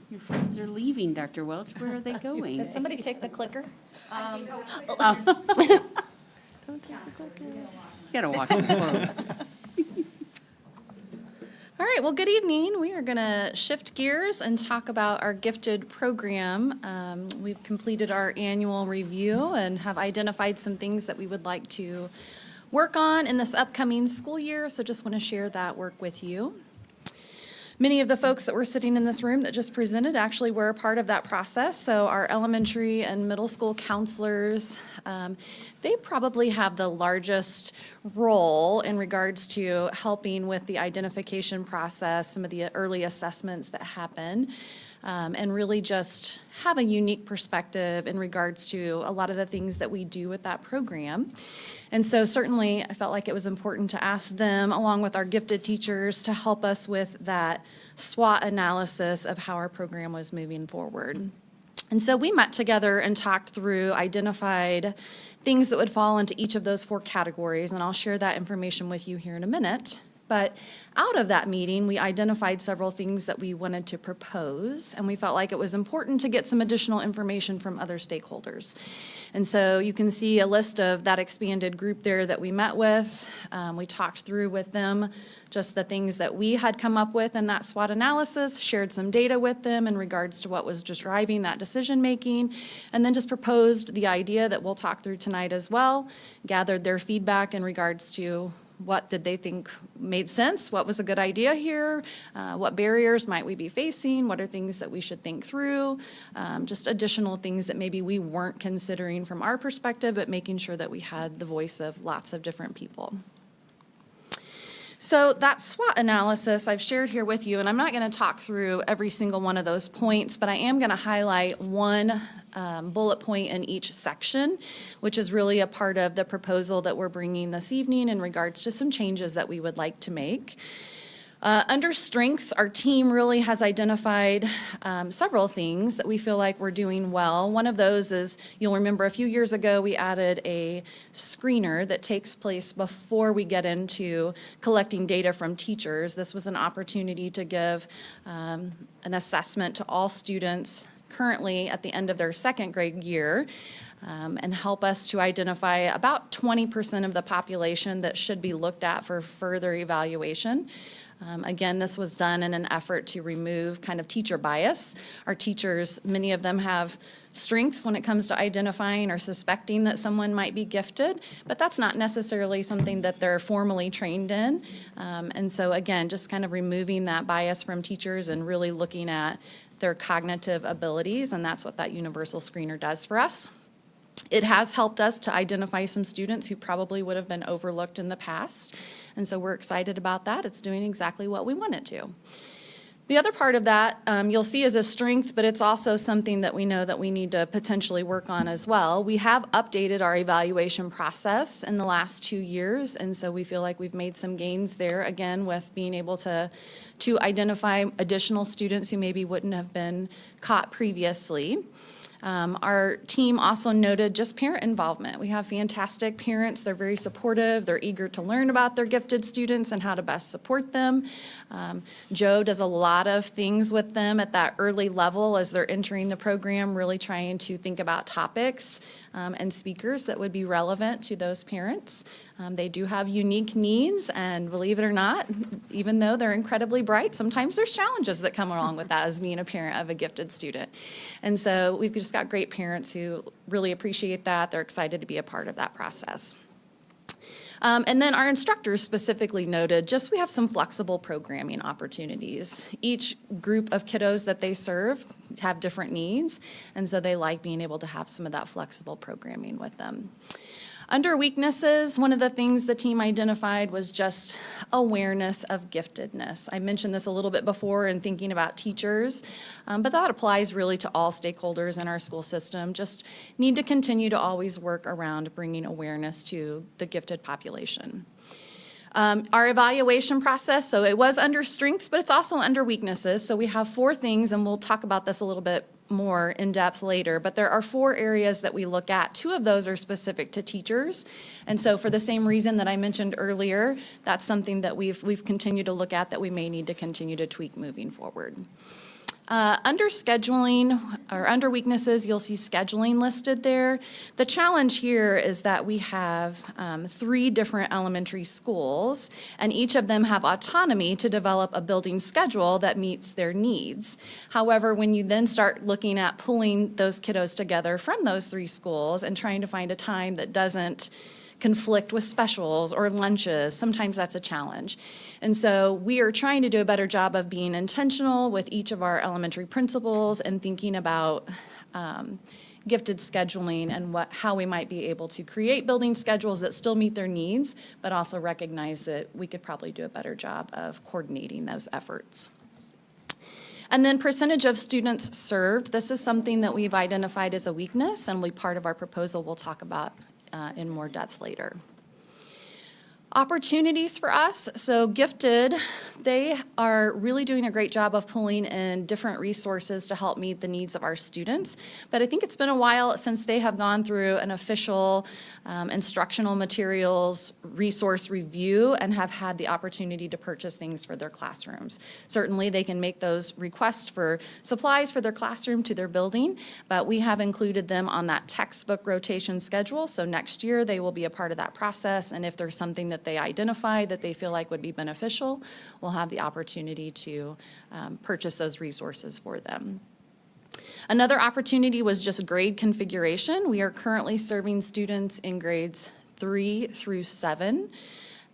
Your friends are leaving, Dr. Welch. Where are they going? Did somebody take the clicker? You gotta watch the clothes. All right, well, good evening. We are going to shift gears and talk about our gifted program. We've completed our annual review and have identified some things that we would like to work on in this upcoming school year, so just want to share that work with you. Many of the folks that were sitting in this room that just presented actually were a part of that process. So our elementary and middle school counselors, they probably have the largest role in regards to helping with the identification process, some of the early assessments that happen, and really just have a unique perspective in regards to a lot of the things that we do with that program. And so certainly I felt like it was important to ask them, along with our gifted teachers, to help us with that SWOT analysis of how our program was moving forward. And so we met together and talked through, identified things that would fall into each of those 4 categories, and I'll share that information with you here in a minute. But out of that meeting, we identified several things that we wanted to propose, and we felt like it was important to get some additional information from other stakeholders. And so you can see a list of that expanded group there that we met with. We talked through with them just the things that we had come up with in that SWOT analysis, shared some data with them in regards to what was just driving that decision-making, and then just proposed the idea that we'll talk through tonight as well, gathered their feedback in regards to what did they think made sense? What was a good idea here? What barriers might we be facing? What are things that we should think through? Just additional things that maybe we weren't considering from our perspective, but making sure that we had the voice of lots of different people. So that SWOT analysis I've shared here with you, and I'm not going to talk through every single one of those points, but I am going to highlight one bullet point in each section, which is really a part of the proposal that we're bringing this evening in regards to some changes that we would like to make. Under strengths, our team really has identified several things that we feel like we're doing well. One of those is, you'll remember a few years ago, we added a screener that takes place before we get into collecting data from teachers. This was an opportunity to give an assessment to all students currently at the end of their 2nd grade year, and help us to identify about 20% of the population that should be looked at for further evaluation. Again, this was done in an effort to remove kind of teacher bias. Our teachers, many of them have strengths when it comes to identifying or suspecting that someone might be gifted, but that's not necessarily something that they're formally trained in. And so again, just kind of removing that bias from teachers and really looking at their cognitive abilities, and that's what that universal screener does for us. It has helped us to identify some students who probably would have been overlooked in the past, and so we're excited about that. It's doing exactly what we want it to. The other part of that, you'll see is a strength, but it's also something that we know that we need to potentially work on as well. We have updated our evaluation process in the last 2 years, and so we feel like we've made some gains there, again, with being able to identify additional students who maybe wouldn't have been caught previously. Our team also noted just parent involvement. We have fantastic parents. They're very supportive. They're eager to learn about their gifted students and how to best support them. Joe does a lot of things with them at that early level as they're entering the program, really trying to think about topics and speakers that would be relevant to those parents. They do have unique needs, and believe it or not, even though they're incredibly bright, sometimes there's challenges that come along with that as being a parent of a gifted student. And so we've just got great parents who really appreciate that. They're excited to be a part of that process. And then our instructors specifically noted just we have some flexible programming opportunities. Each group of kiddos that they serve have different needs, and so they like being able to have some of that flexible programming with them. Under weaknesses, one of the things the team identified was just awareness of giftedness. I mentioned this a little bit before in thinking about teachers, but that applies really to all stakeholders in our school system. Just need to continue to always work around bringing awareness to the gifted population. Our evaluation process, so it was under strengths, but it's also under weaknesses. So we have 4 things, and we'll talk about this a little bit more in depth later, but there are 4 areas that we look at. 2 of those are specific to teachers. And so for the same reason that I mentioned earlier, that's something that we've continued to look at that we may need to continue to tweak moving forward. Under scheduling, or under weaknesses, you'll see scheduling listed there. The challenge here is that we have 3 different elementary schools, and each of them have autonomy to develop a building schedule that meets their needs. However, when you then start looking at pulling those kiddos together from those 3 schools and trying to find a time that doesn't conflict with specials or lunches, sometimes that's a challenge. And so we are trying to do a better job of being intentional with each of our elementary principals and thinking about gifted scheduling and how we might be able to create building schedules that still meet their needs, but also recognize that we could probably do a better job of coordinating those efforts. And then percentage of students served. This is something that we've identified as a weakness, and will be part of our proposal we'll talk about in more depth later. Opportunities for us. So Gifted, they are really doing a great job of pulling in different resources to help meet the needs of our students. But I think it's been a while since they have gone through an official instructional materials resource review and have had the opportunity to purchase things for their classrooms. Certainly they can make those requests for supplies for their classroom to their building, but we have included them on that textbook rotation schedule. So next year they will be a part of that process, and if there's something that they identify that they feel like would be beneficial, we'll have the opportunity to purchase those resources for them. Another opportunity was just grade configuration. We are currently serving students in grades 3 through 7.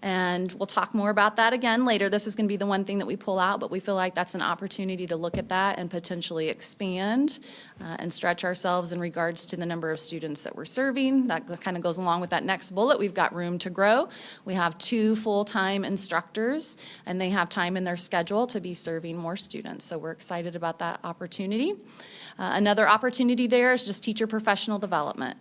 And we'll talk more about that again later. This is going to be the one thing that we pull out, but we feel like that's an opportunity to look at that and potentially expand and stretch ourselves in regards to the number of students that we're serving. That kind of goes along with that next bullet. We've got room to grow. We have 2 full-time instructors, and they have time in their schedule to be serving more students. So we're excited about that opportunity. Another opportunity there is just teacher professional development.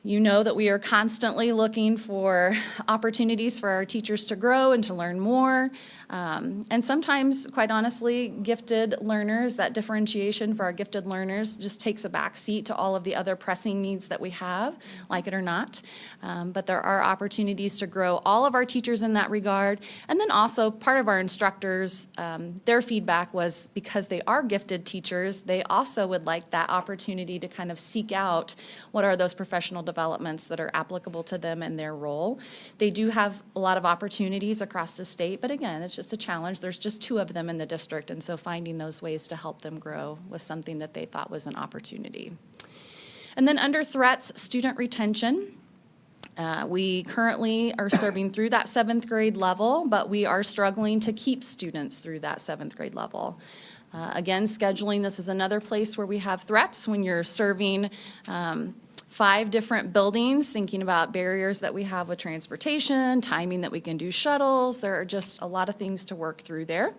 You know that we are constantly looking for opportunities for our teachers to grow and to learn more. And sometimes, quite honestly, gifted learners, that differentiation for our gifted learners just takes a back seat to all of the other pressing needs that we have, like it or not. But there are opportunities to grow all of our teachers in that regard. And then also part of our instructors, their feedback was because they are gifted teachers, they also would like that opportunity to kind of seek out what are those professional developments that are applicable to them in their role. They do have a lot of opportunities across the state, but again, it's just a challenge. There's just 2 of them in the district, and so finding those ways to help them grow was something that they thought was an opportunity. And then under threats, student retention. We currently are serving through that 7th grade level, but we are struggling to keep students through that 7th grade level. Again, scheduling, this is another place where we have threats when you're serving 5 different buildings, thinking about barriers that we have with transportation, timing that we can do shuttles. There are just a lot of things to work through there.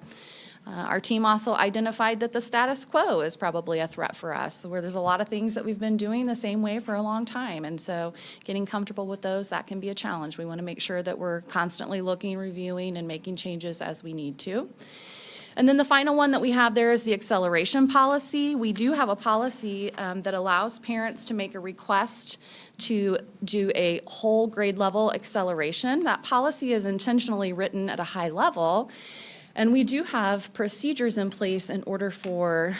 Our team also identified that the status quo is probably a threat for us, where there's a lot of things that we've been doing the same way for a long time. And so getting comfortable with those, that can be a challenge. We want to make sure that we're constantly looking, reviewing, and making changes as we need to. And then the final one that we have there is the acceleration policy. We do have a policy that allows parents to make a request to do a whole grade level acceleration. That policy is intentionally written at a high level, and we do have procedures in place in order for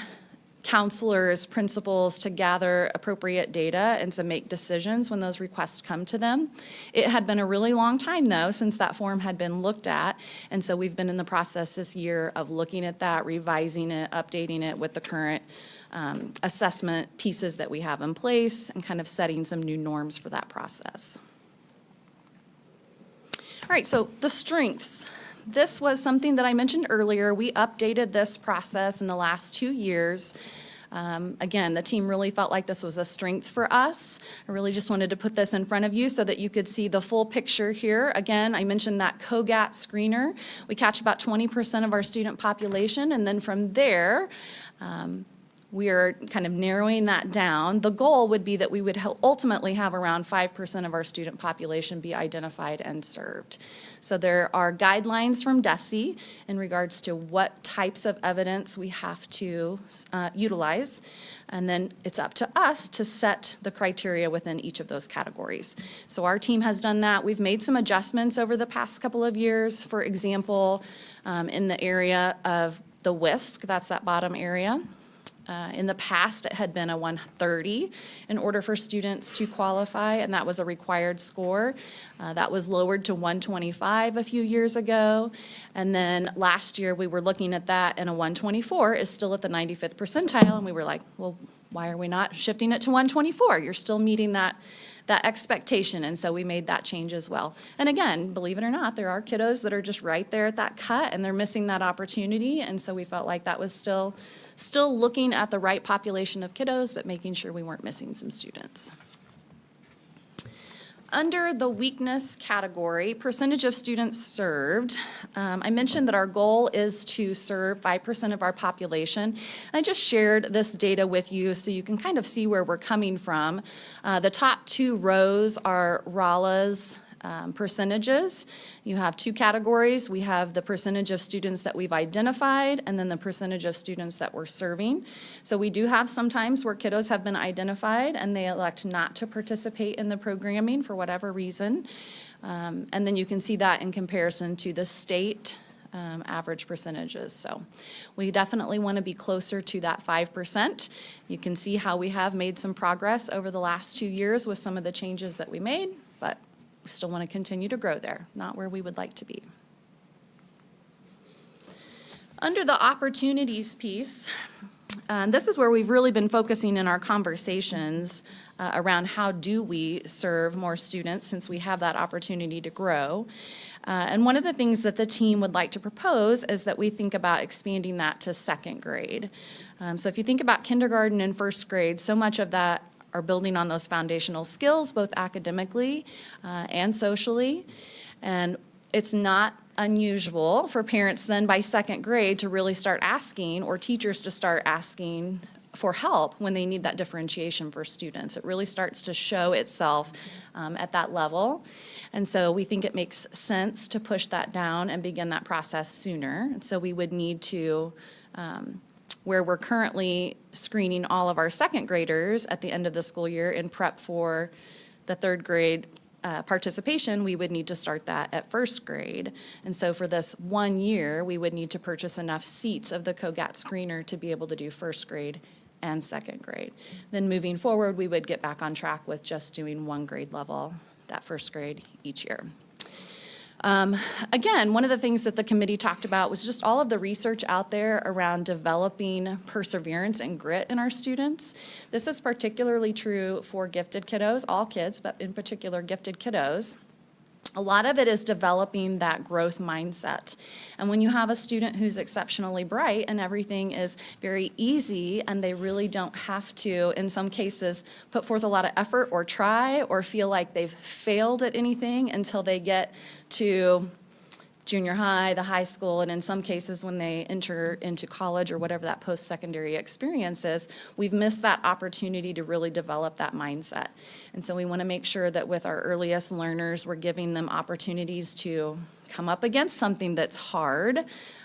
counselors, principals to gather appropriate data and to make decisions when those requests come to them. It had been a really long time, though, since that form had been looked at, and so we've been in the process this year of looking at that, revising it, updating it with the current assessment pieces that we have in place, and kind of setting some new norms for that process. All right, so the strengths. This was something that I mentioned earlier. We updated this process in the last 2 years. Again, the team really felt like this was a strength for us. I really just wanted to put this in front of you so that you could see the full picture here. Again, I mentioned that COGAT screener. We catch about 20% of our student population, and then from there, we are kind of narrowing that down. The goal would be that we would ultimately have around 5% of our student population be identified and served. So there are guidelines from DESE in regards to what types of evidence we have to utilize, and then it's up to us to set the criteria within each of those categories. So our team has done that. We've made some adjustments over the past couple of years. For example, in the area of the WISC, that's that bottom area. In the past, it had been a 130 in order for students to qualify, and that was a required score. That was lowered to 125 a few years ago. And then last year, we were looking at that, and a 124 is still at the 95th percentile, and we were like, well, why are we not shifting it to 124? You're still meeting that expectation, and so we made that change as well. And again, believe it or not, there are kiddos that are just right there at that cut, and they're missing that opportunity, and so we felt like that was still looking at the right population of kiddos, but making sure we weren't missing some students. Under the weakness category, percentage of students served, I mentioned that our goal is to serve 5% of our population. I just shared this data with you so you can kind of see where we're coming from. The top 2 rows are Rolla's percentages. You have 2 categories. We have the percentage of students that we've identified, and then the percentage of students that we're serving. So we do have some times where kiddos have been identified and they elect not to participate in the programming for whatever reason. And then you can see that in comparison to the state average percentages. So we definitely want to be closer to that 5%. You can see how we have made some progress over the last 2 years with some of the changes that we made, but we still want to continue to grow there, not where we would like to be. Under the opportunities piece, this is where we've really been focusing in our conversations around how do we serve more students since we have that opportunity to grow. And one of the things that the team would like to propose is that we think about expanding that to 2nd grade. So if you think about kindergarten and 1st grade, so much of that are building on those foundational skills, both academically and socially. And it's not unusual for parents then by 2nd grade to really start asking, or teachers to start asking for help when they need that differentiation for students. It really starts to show itself at that level. And so we think it makes sense to push that down and begin that process sooner. And so we would need to where we're currently screening all of our 2nd graders at the end of the school year in prep for the 3rd grade participation, we would need to start that at 1st grade. And so for this 1 year, we would need to purchase enough seats of the COGAT screener to be able to do 1st grade and 2nd grade. Then moving forward, we would get back on track with just doing 1 grade level, that 1st grade each year. Again, one of the things that the committee talked about was just all of the research out there around developing perseverance and grit in our students. This is particularly true for gifted kiddos, all kids, but in particular gifted kiddos. A lot of it is developing that growth mindset. And when you have a student who's exceptionally bright and everything is very easy and they really don't have to, in some cases, put forth a lot of effort or try or feel like they've failed at anything until they get to junior high, the high school, and in some cases when they enter into college or whatever that post-secondary experience is, we've missed that opportunity to really develop that mindset. And so we want to make sure that with our earliest learners, we're giving them opportunities to come up against something that's hard,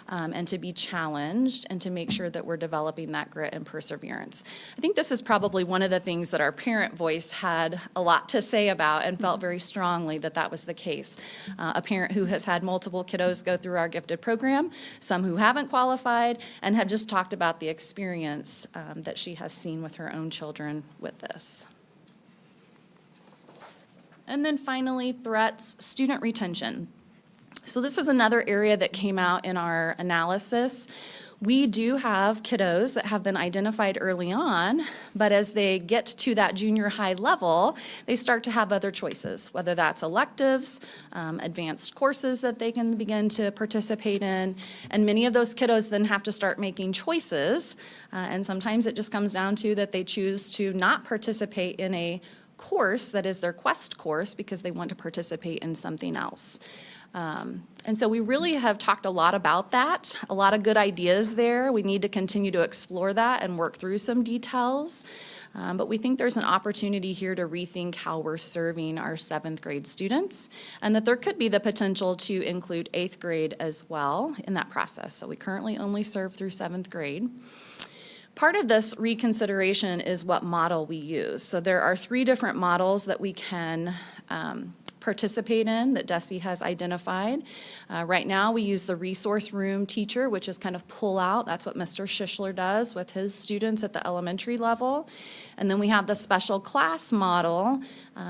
and to be challenged, and to make sure that we're developing that grit and perseverance. I think this is probably one of the things that our parent voice had a lot to say about and felt very strongly that that was the case. A parent who has had multiple kiddos go through our gifted program, some who haven't qualified, and had just talked about the experience that she has seen with her own children with this. And then finally, threats, student retention. So this is another area that came out in our analysis. We do have kiddos that have been identified early on, but as they get to that junior high level, they start to have other choices, whether that's electives, advanced courses that they can begin to participate in, and many of those kiddos then have to start making choices, and sometimes it just comes down to that they choose to not participate in a course that is their quest course because they want to participate in something else. And so we really have talked a lot about that, a lot of good ideas there. We need to continue to explore that and work through some details. But we think there's an opportunity here to rethink how we're serving our 7th grade students, and that there could be the potential to include 8th grade as well in that process. So we currently only serve through 7th grade. Part of this reconsideration is what model we use. So there are 3 different models that we can participate in that DESE has identified. Right now, we use the resource room teacher, which is kind of pull out. That's what Mr. Schischler does with his students at the elementary level. And then we have the special class model,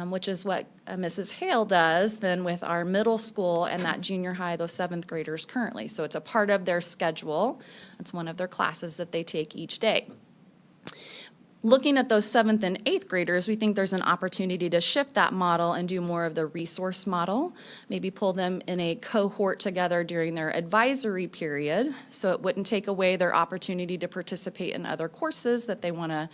which is what Mrs. Hale does then with our middle school and that junior high, those 7th graders currently. So it's a part of their schedule. It's one of their classes that they take each day. Looking at those 7th and 8th graders, we think there's an opportunity to shift that model and do more of the resource model, maybe pull them in a cohort together during their advisory period, so it wouldn't take away their opportunity to participate in other courses that they want to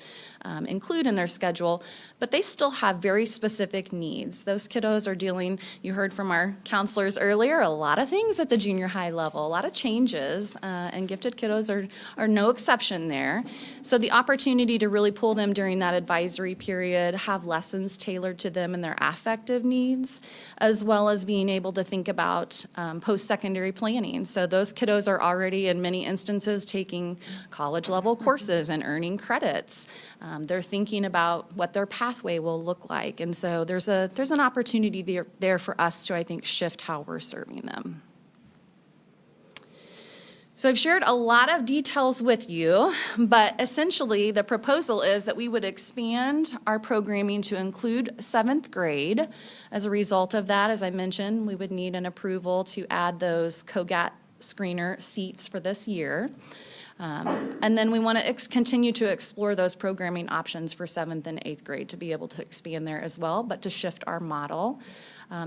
include in their schedule, but they still have very specific needs. Those kiddos are dealing, you heard from our counselors earlier, a lot of things at the junior high level, a lot of changes, and gifted kiddos are no exception there. So the opportunity to really pull them during that advisory period, have lessons tailored to them and their affective needs, as well as being able to think about post-secondary planning. So those kiddos are already, in many instances, taking college-level courses and earning credits. They're thinking about what their pathway will look like. And so there's an opportunity there for us to, I think, shift how we're serving them. So I've shared a lot of details with you, but essentially the proposal is that we would expand our programming to include 7th grade. As a result of that, as I mentioned, we would need an approval to add those COGAT screener seats for this year. And then we want to continue to explore those programming options for 7th and 8th grade to be able to expand there as well, but to shift our model.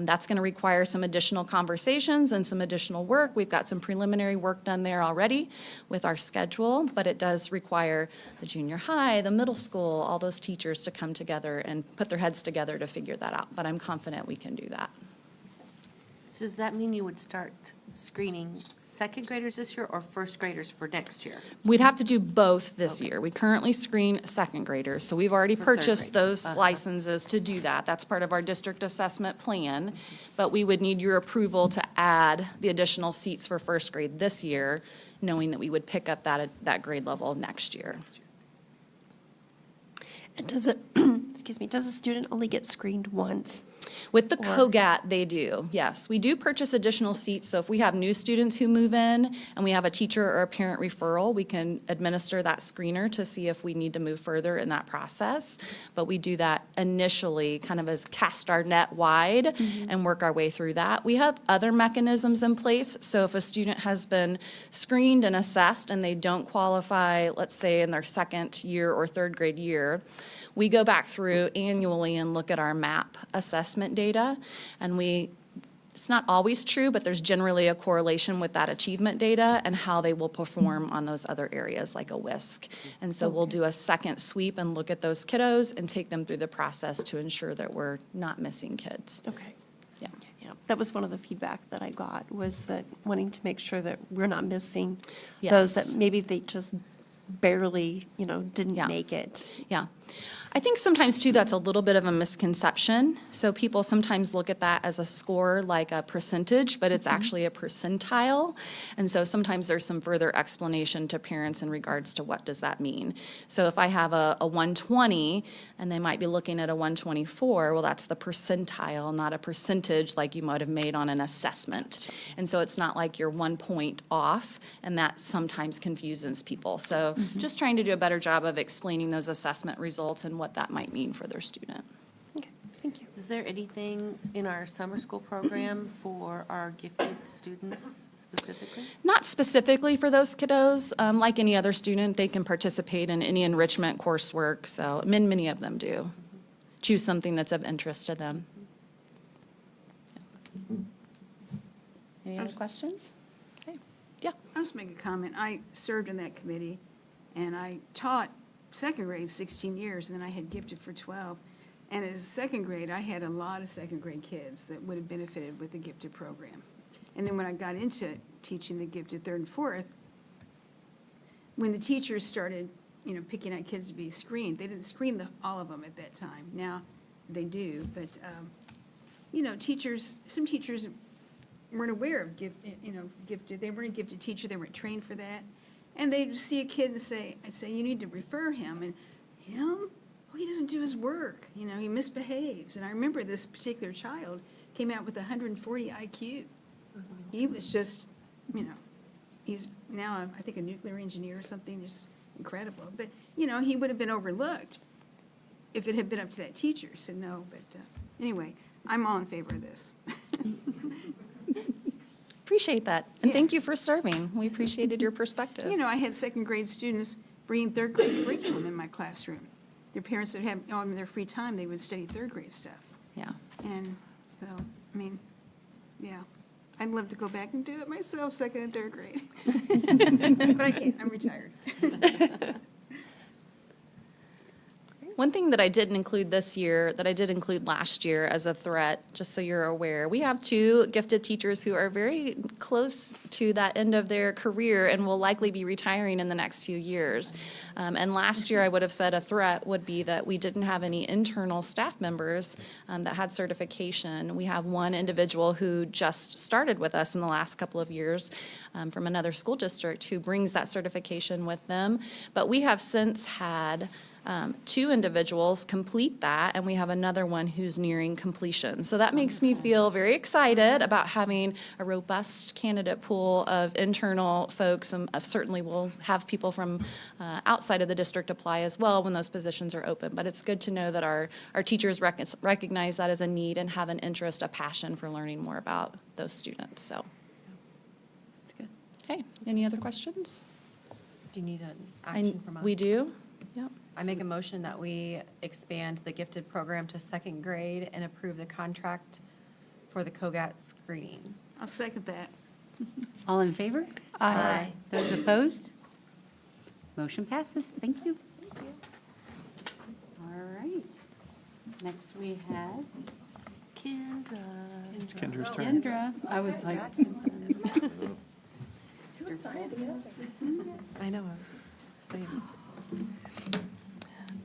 That's going to require some additional conversations and some additional work. We've got some preliminary work done there already with our schedule, but it does require the junior high, the middle school, all those teachers to come together and put their heads together to figure that out. But I'm confident we can do that. So does that mean you would start screening 2nd graders this year or 1st graders for next year? We'd have to do both this year. We currently screen 2nd graders, so we've already For 3rd purchased grade. those licenses to do that. That's part of our district assessment plan. But we would need your approval to add the additional seats for 1st grade this year, knowing that we would pick up that grade level next year. And does it, excuse me, does a student only get screened once? With the COGAT, they do, yes. We do purchase additional seats, so if we have new students who move in and we have a teacher or a parent referral, we can administer that screener to see if we need to move further in that process. But we do that initially, kind of as cast our net wide and work our way through that. We have other mechanisms in place, so if a student has been screened and assessed and they don't qualify, let's say in their 2nd year or 3rd grade year, we go back through annually and look at our MAP assessment data, and it's not always true, but there's generally a correlation with that achievement data and how they will perform on those other areas like a WISC. And so we'll do a second sweep and look at those kiddos and take them through the process to ensure that we're not missing kids. Okay. Yeah. Yeah. That was one of the feedback that I got, was that wanting to make sure that we're not missing those Yes. that maybe they just barely, didn't Yeah. make it. Yeah. I think sometimes too, that's a little bit of a misconception. So people sometimes look at that as a score, like a percentage, but it's actually a percentile. And so sometimes there's some further explanation to parents in regards to what does that mean. So if I have a 120 and they might be looking at a 124, well, that's the percentile, not a percentage like you might have made on an assessment. And so it's not like you're 1 point off, and that sometimes confuses people. So just trying to do a better job of explaining those assessment results and what that might mean for their student. Is there anything in our summer school program for our gifted students specifically? Not specifically for those kiddos. Like any other student, they can participate in any enrichment coursework, so many of them do. Choose something that's of interest to them. Any other questions? Okay. Yeah. I'll just make a comment. I served in that committee, and I taught second grade 16 years, and then I had gifted for 12. And as second grade, I had a lot of second grade kids that would have benefited with the gifted program. And then when I got into teaching the gifted third and fourth, when the teachers started, picking out kids to be screened, they didn't screen all of them at that time. Now they do, but, some teachers weren't aware of gifted. They weren't a gifted teacher. They weren't trained for that. And they'd see a kid and I'd say, you need to refer him. And him? Oh, he doesn't do his work. He misbehaves. And I remember this particular child came out with 140 IQ. He was just, he's now, I think, a nuclear engineer or something, just incredible. But, he would have been overlooked if it had been up to that teacher. So no, but anyway, I'm all in favor of this. Appreciate that. And thank you for serving. We appreciated your perspective. I had second grade students bringing third grade curriculum in my classroom. Their parents would have, in their free time, they would study third grade stuff. Yeah. And so, yeah. I'd love to go back and do it myself, second and third grade. But I can't, I'm retired. One thing that I didn't include this year, that I did include last year as a threat, just so you're aware, we have 2 gifted teachers who are very close to that end of their career and will likely be retiring in the next few years. And last year, I would have said a threat would be that we didn't have any internal staff members that had certification. We have one individual who just started with us in the last couple of years from another school district who brings that certification with them. But we have since had 2 individuals complete that, and we have another one who's nearing completion. So that makes me feel very excited about having a robust candidate pool of internal folks, and certainly we'll have people from outside of the district apply as well when those positions are open. But it's good to know that our teachers recognize that as a need and have an interest, a passion for learning more about those students, so. That's good. Okay, any other questions? Do you need an action from us? We do, yep. I make a motion that we expand the gifted program to second grade and approve the contract for the COGAT screening. I'll second that. All in favor? Aye. Those opposed? Motion passes. Thank you. All right. Next we have Kendra. It's Kendra's turn. Kendra. I was like. Too excited to get up there. I know. Same.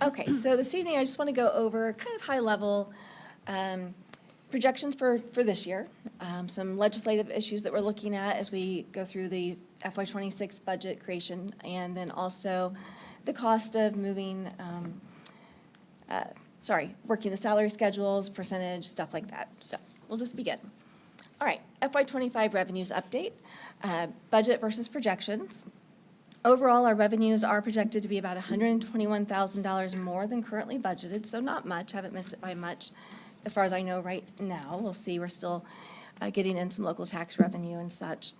Okay, so this evening, I just want to go over kind of high-level projections for this year, some legislative issues that we're looking at as we go through the FY26 budget creation, and then also the cost of moving, working the salary schedules, percentage, stuff like that. So we'll just begin. All right, FY25 revenues update, budget versus projections. Overall, our revenues are projected to be about $121,000 more than currently budgeted, so not much, haven't missed it by much as far as I know right now. We'll see, we're still getting in some local tax revenue and such.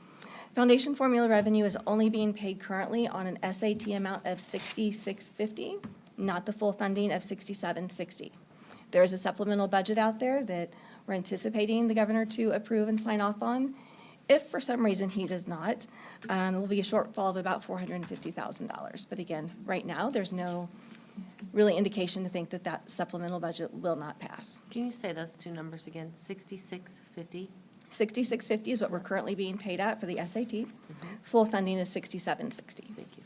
Foundation formula revenue is only being paid currently on an SAT amount of $66.50, not the full funding of $67.60. There is a supplemental budget out there that we're anticipating the governor to approve and sign off on. If for some reason he does not, there will be a shortfall of about $450,000. But again, right now, there's no really indication to think that supplemental budget will not pass. Can you say those 2 numbers again? 6650? $66.50 is what we're currently being paid at for the SAT. Full funding is $67.60. Thank you.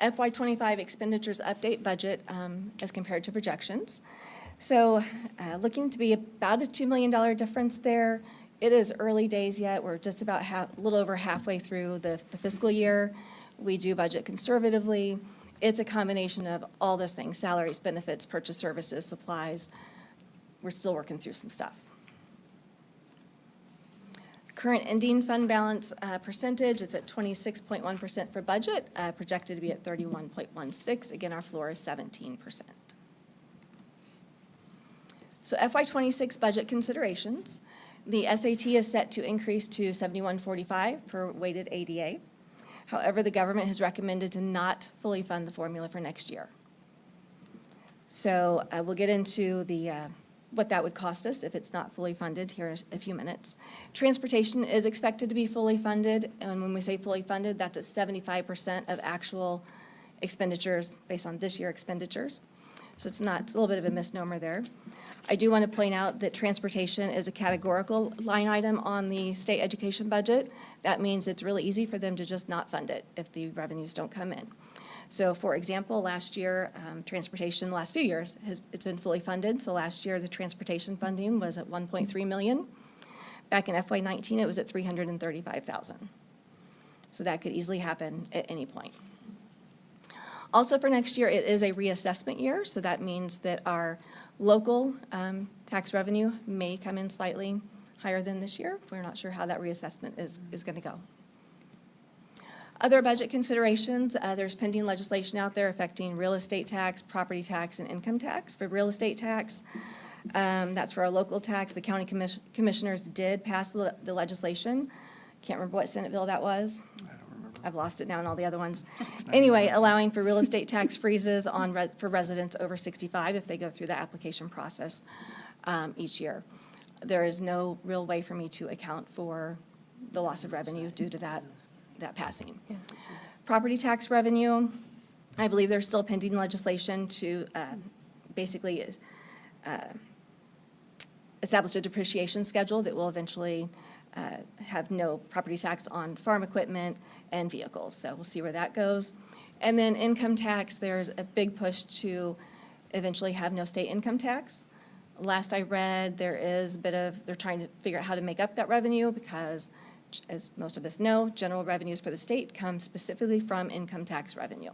FY25 expenditures update budget as compared to projections. So looking to be about a $2 million difference there. It is early days yet. We're just about a little over halfway through the fiscal year. We do budget conservatively. It's a combination of all those things: salaries, benefits, purchase services, supplies. We're still working through some stuff. Current ending fund balance percentage is at 26.1% for budget, projected to be at 31.16. Again, our floor is 17%. So FY26 budget considerations. The SAT is set to increase to 71.45 per weighted ADA. However, the government has recommended to not fully fund the formula for next year. So we'll get into what that would cost us if it's not fully funded here in a few minutes. Transportation is expected to be fully funded, and when we say fully funded, that's at 75% of actual expenditures based on this year expenditures. So it's a little bit of a misnomer there. I do want to point out that transportation is a categorical line item on the state education budget. That means it's really easy for them to just not fund it if the revenues don't come in. So for example, last year, transportation, the last few years, it's been fully funded. So last year, the transportation funding was at $1.3 million. Back in FY19, it was at $335,000. So that could easily happen at any point. Also for next year, it is a reassessment year. So that means that our local tax revenue may come in slightly higher than this year. We're not sure how that reassessment is going to go. Other budget considerations, there's pending legislation out there affecting real estate tax, property tax, and income tax. For real estate tax, that's for our local tax. The county commissioners did pass the legislation. Can't remember what Senate bill that was. I've lost it now and all the other ones. Anyway, allowing for real estate tax freezes for residents over 65 if they go through the application process each year. There is no real way for me to account for the loss of revenue due to that passing. Yeah. Property tax revenue, I believe there's still pending legislation to basically establish a depreciation schedule that will eventually have no property tax on farm equipment and vehicles. So we'll see where that goes. And then income tax, there's a big push to eventually have no state income tax. Last I read, they're trying to figure out how to make up that revenue because, as most of us know, general revenues for the state come specifically from income tax revenue.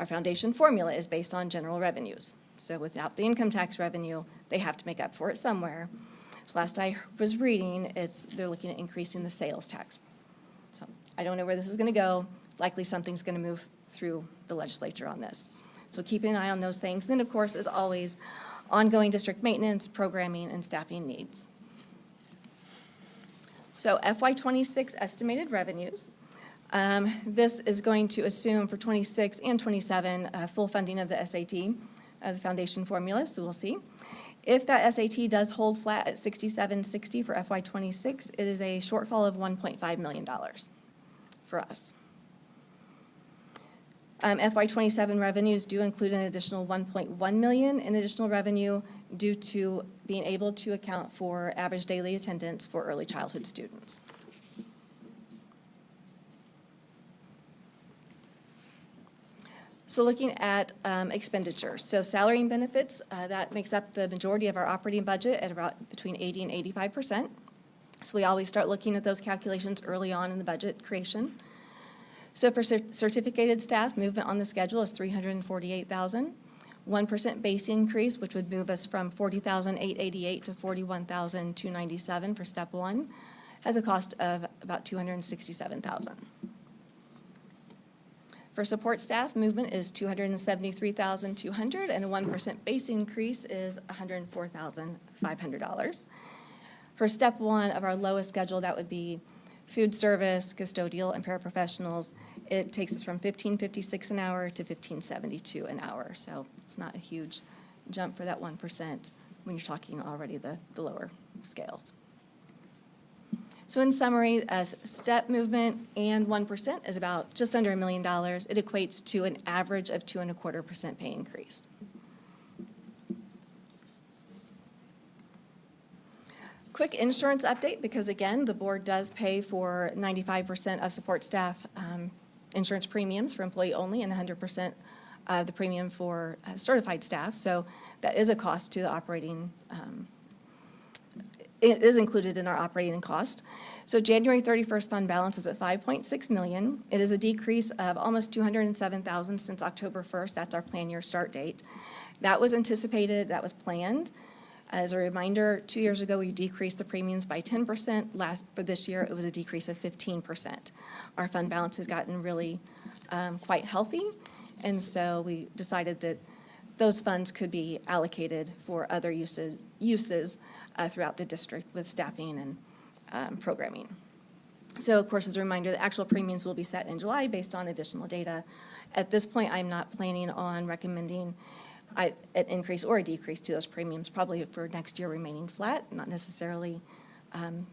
Our foundation formula is based on general revenues. So without the income tax revenue, they have to make up for it somewhere. So last I was reading, they're looking at increasing the sales tax. So I don't know where this is going to go. Likely something's going to move through the legislature on this. So keeping an eye on those things. Then, of course, as always, ongoing district maintenance, programming, and staffing needs. So FY26 estimated revenues. This is going to assume for 26 and 27 full funding of the SAT, the foundation formula, so we'll see. If that SAT does hold flat at $67.60 for FY26, it is a shortfall of $1.5 million for us. FY27 revenues do include an additional $1.1 million in additional revenue due to being able to account for average daily attendance for early childhood students. So looking at expenditures, so salary and benefits, that makes up the majority of our operating budget at about between 80 and 85%. So we always start looking at those calculations early on in the budget creation. So for certificated staff, movement on the schedule is $348,000. 1% base increase, which would move us from $40,888 to $41,297 for step one, has a cost of about $267,000. For support staff, movement is $273,200, and a 1% base increase is $104,500. For step one of our lowest schedule, that would be food service, custodial, and paraprofessionals. It takes us from $15.56 an hour to $15.72 an hour. So it's not a huge jump for that 1% when you're talking already the lower scales. So in summary, as step movement and 1% is about just under $1 million. It equates to an average of 2.25% pay increase. Quick insurance update, because again, the board does pay for 95% of support staff insurance premiums for employee only and 100% of the premium for certified staff. So that is a cost to the operating, it is included in our operating cost. So January 31st fund balance is at 5.6 million. It is a decrease of almost 207,000 since October 1st. That's our plan year start date. That was anticipated, that was planned. As a reminder, 2 years ago, we decreased the premiums by 10%. For this year, it was a decrease of 15%. Our fund balance has gotten really quite healthy, and so we decided that those funds could be allocated for other uses throughout the district with staffing and programming. So of course, as a reminder, the actual premiums will be set in July based on additional data. At this point, I'm not planning on recommending an increase or a decrease to those premiums, probably for next year remaining flat, not necessarily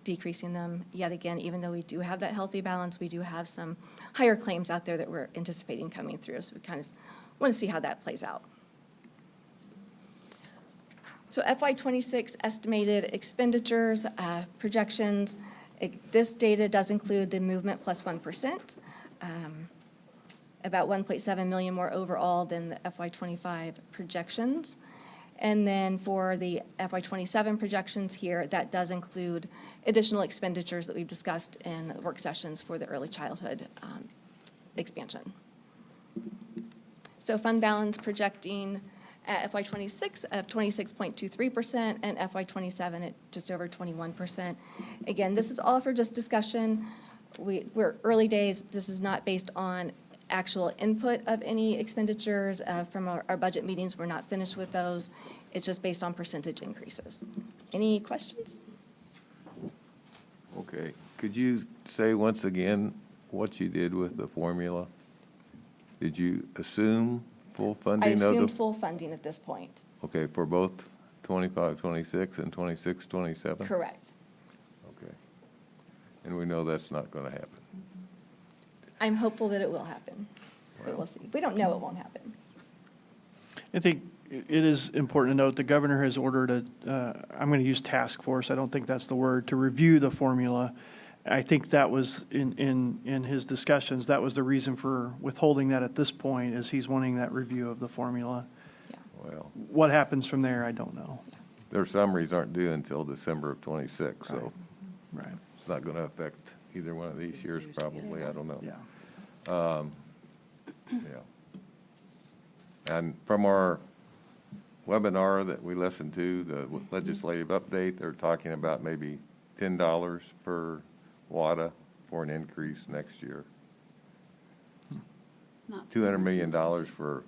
decreasing them yet again. Even though we do have that healthy balance, we do have some higher claims out there that we're anticipating coming through, so we kind of want to see how that plays out. So FY26 estimated expenditures, projections. This data does include the movement plus 1%, about 1.7 million more overall than the FY25 projections. And then for the FY27 projections here, that does include additional expenditures that we've discussed in work sessions for the early childhood expansion. So fund balance projecting at FY26 of 26.23% and FY27 at just over 21%. Again, this is all for just discussion. We're early days. This is not based on actual input of any expenditures from our budget meetings. We're not finished with those. It's just based on percentage increases. Any questions? Okay. Could you say once again what you did with the formula? Did you assume full funding I of the? assumed full funding at this point. Okay, for both 25, 26 and 26, 27? Correct. Okay. And we know that's not going to happen. I'm hopeful that it will happen, but we'll see. We don't know it won't happen. I think it is important to note the governor has ordered I'm going to use task force, I don't think that's the word, to review the formula. I think that was in his discussions, that was the reason for withholding that at this point, is he's wanting that review of the formula. Well, What happens from there, I don't know. their summaries aren't due until December of 26, so Right. it's not going to affect either one of these years probably, I don't know. Yeah. Yeah. And from our webinar that we listened to, the legislative update, they're talking about maybe $10 per WADA for an increase next year. Not- $200 million for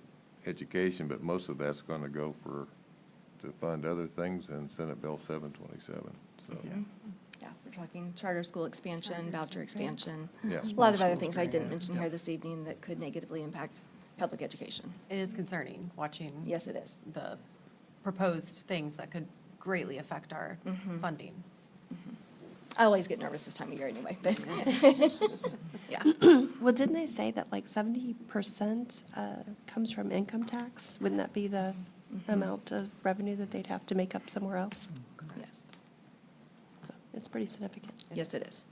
education, but most of that's going to go to fund other things in Senate Bill 727, so. Yeah, we're talking charter school expansion, voucher expansion. Yeah. A lot of other things I didn't mention here this evening that could negatively impact public education. It is concerning watching. Yes, it is. The proposed things that could greatly affect our funding. I always get nervous this time of year anyway, but, yeah. Well, didn't they say that like 70% comes from income tax? Wouldn't that be the amount of revenue that they'd have to make up somewhere else? Yes. So it's pretty significant. Yes, it is.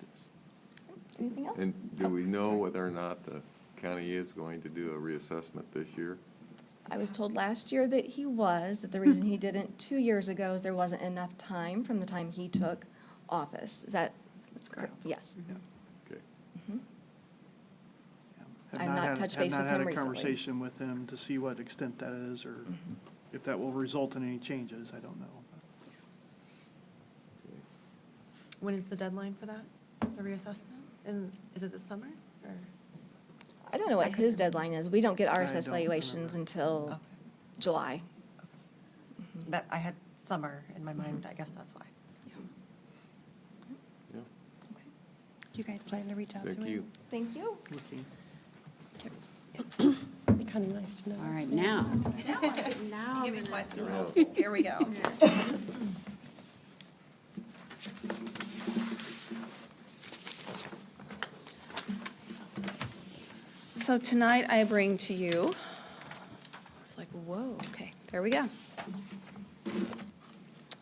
Anything else? And do we know whether or not the county is going to do a reassessment this year? I was told last year that he was, that the reason he didn't 2 years ago is there wasn't enough time from the time he took office. Is that? That's correct. Yes. Okay. Have I've not had- touched have base not with had him a recently. conversation with him to see what extent that is, or if that will result in any changes, I don't know. When is the deadline for that, the reassessment? And is it this summer or? I don't know what his deadline is. We don't get I RSS don't valuations until Okay. July. That, I had summer in my mind, I guess that's why. Yeah. Do you guys plan to reach out to him? Thank you. Thank you. Be kind of nice to know. All right, now. Give me twice in a row. Here we go. So tonight I bring to you, it's like, whoa, okay, there we go.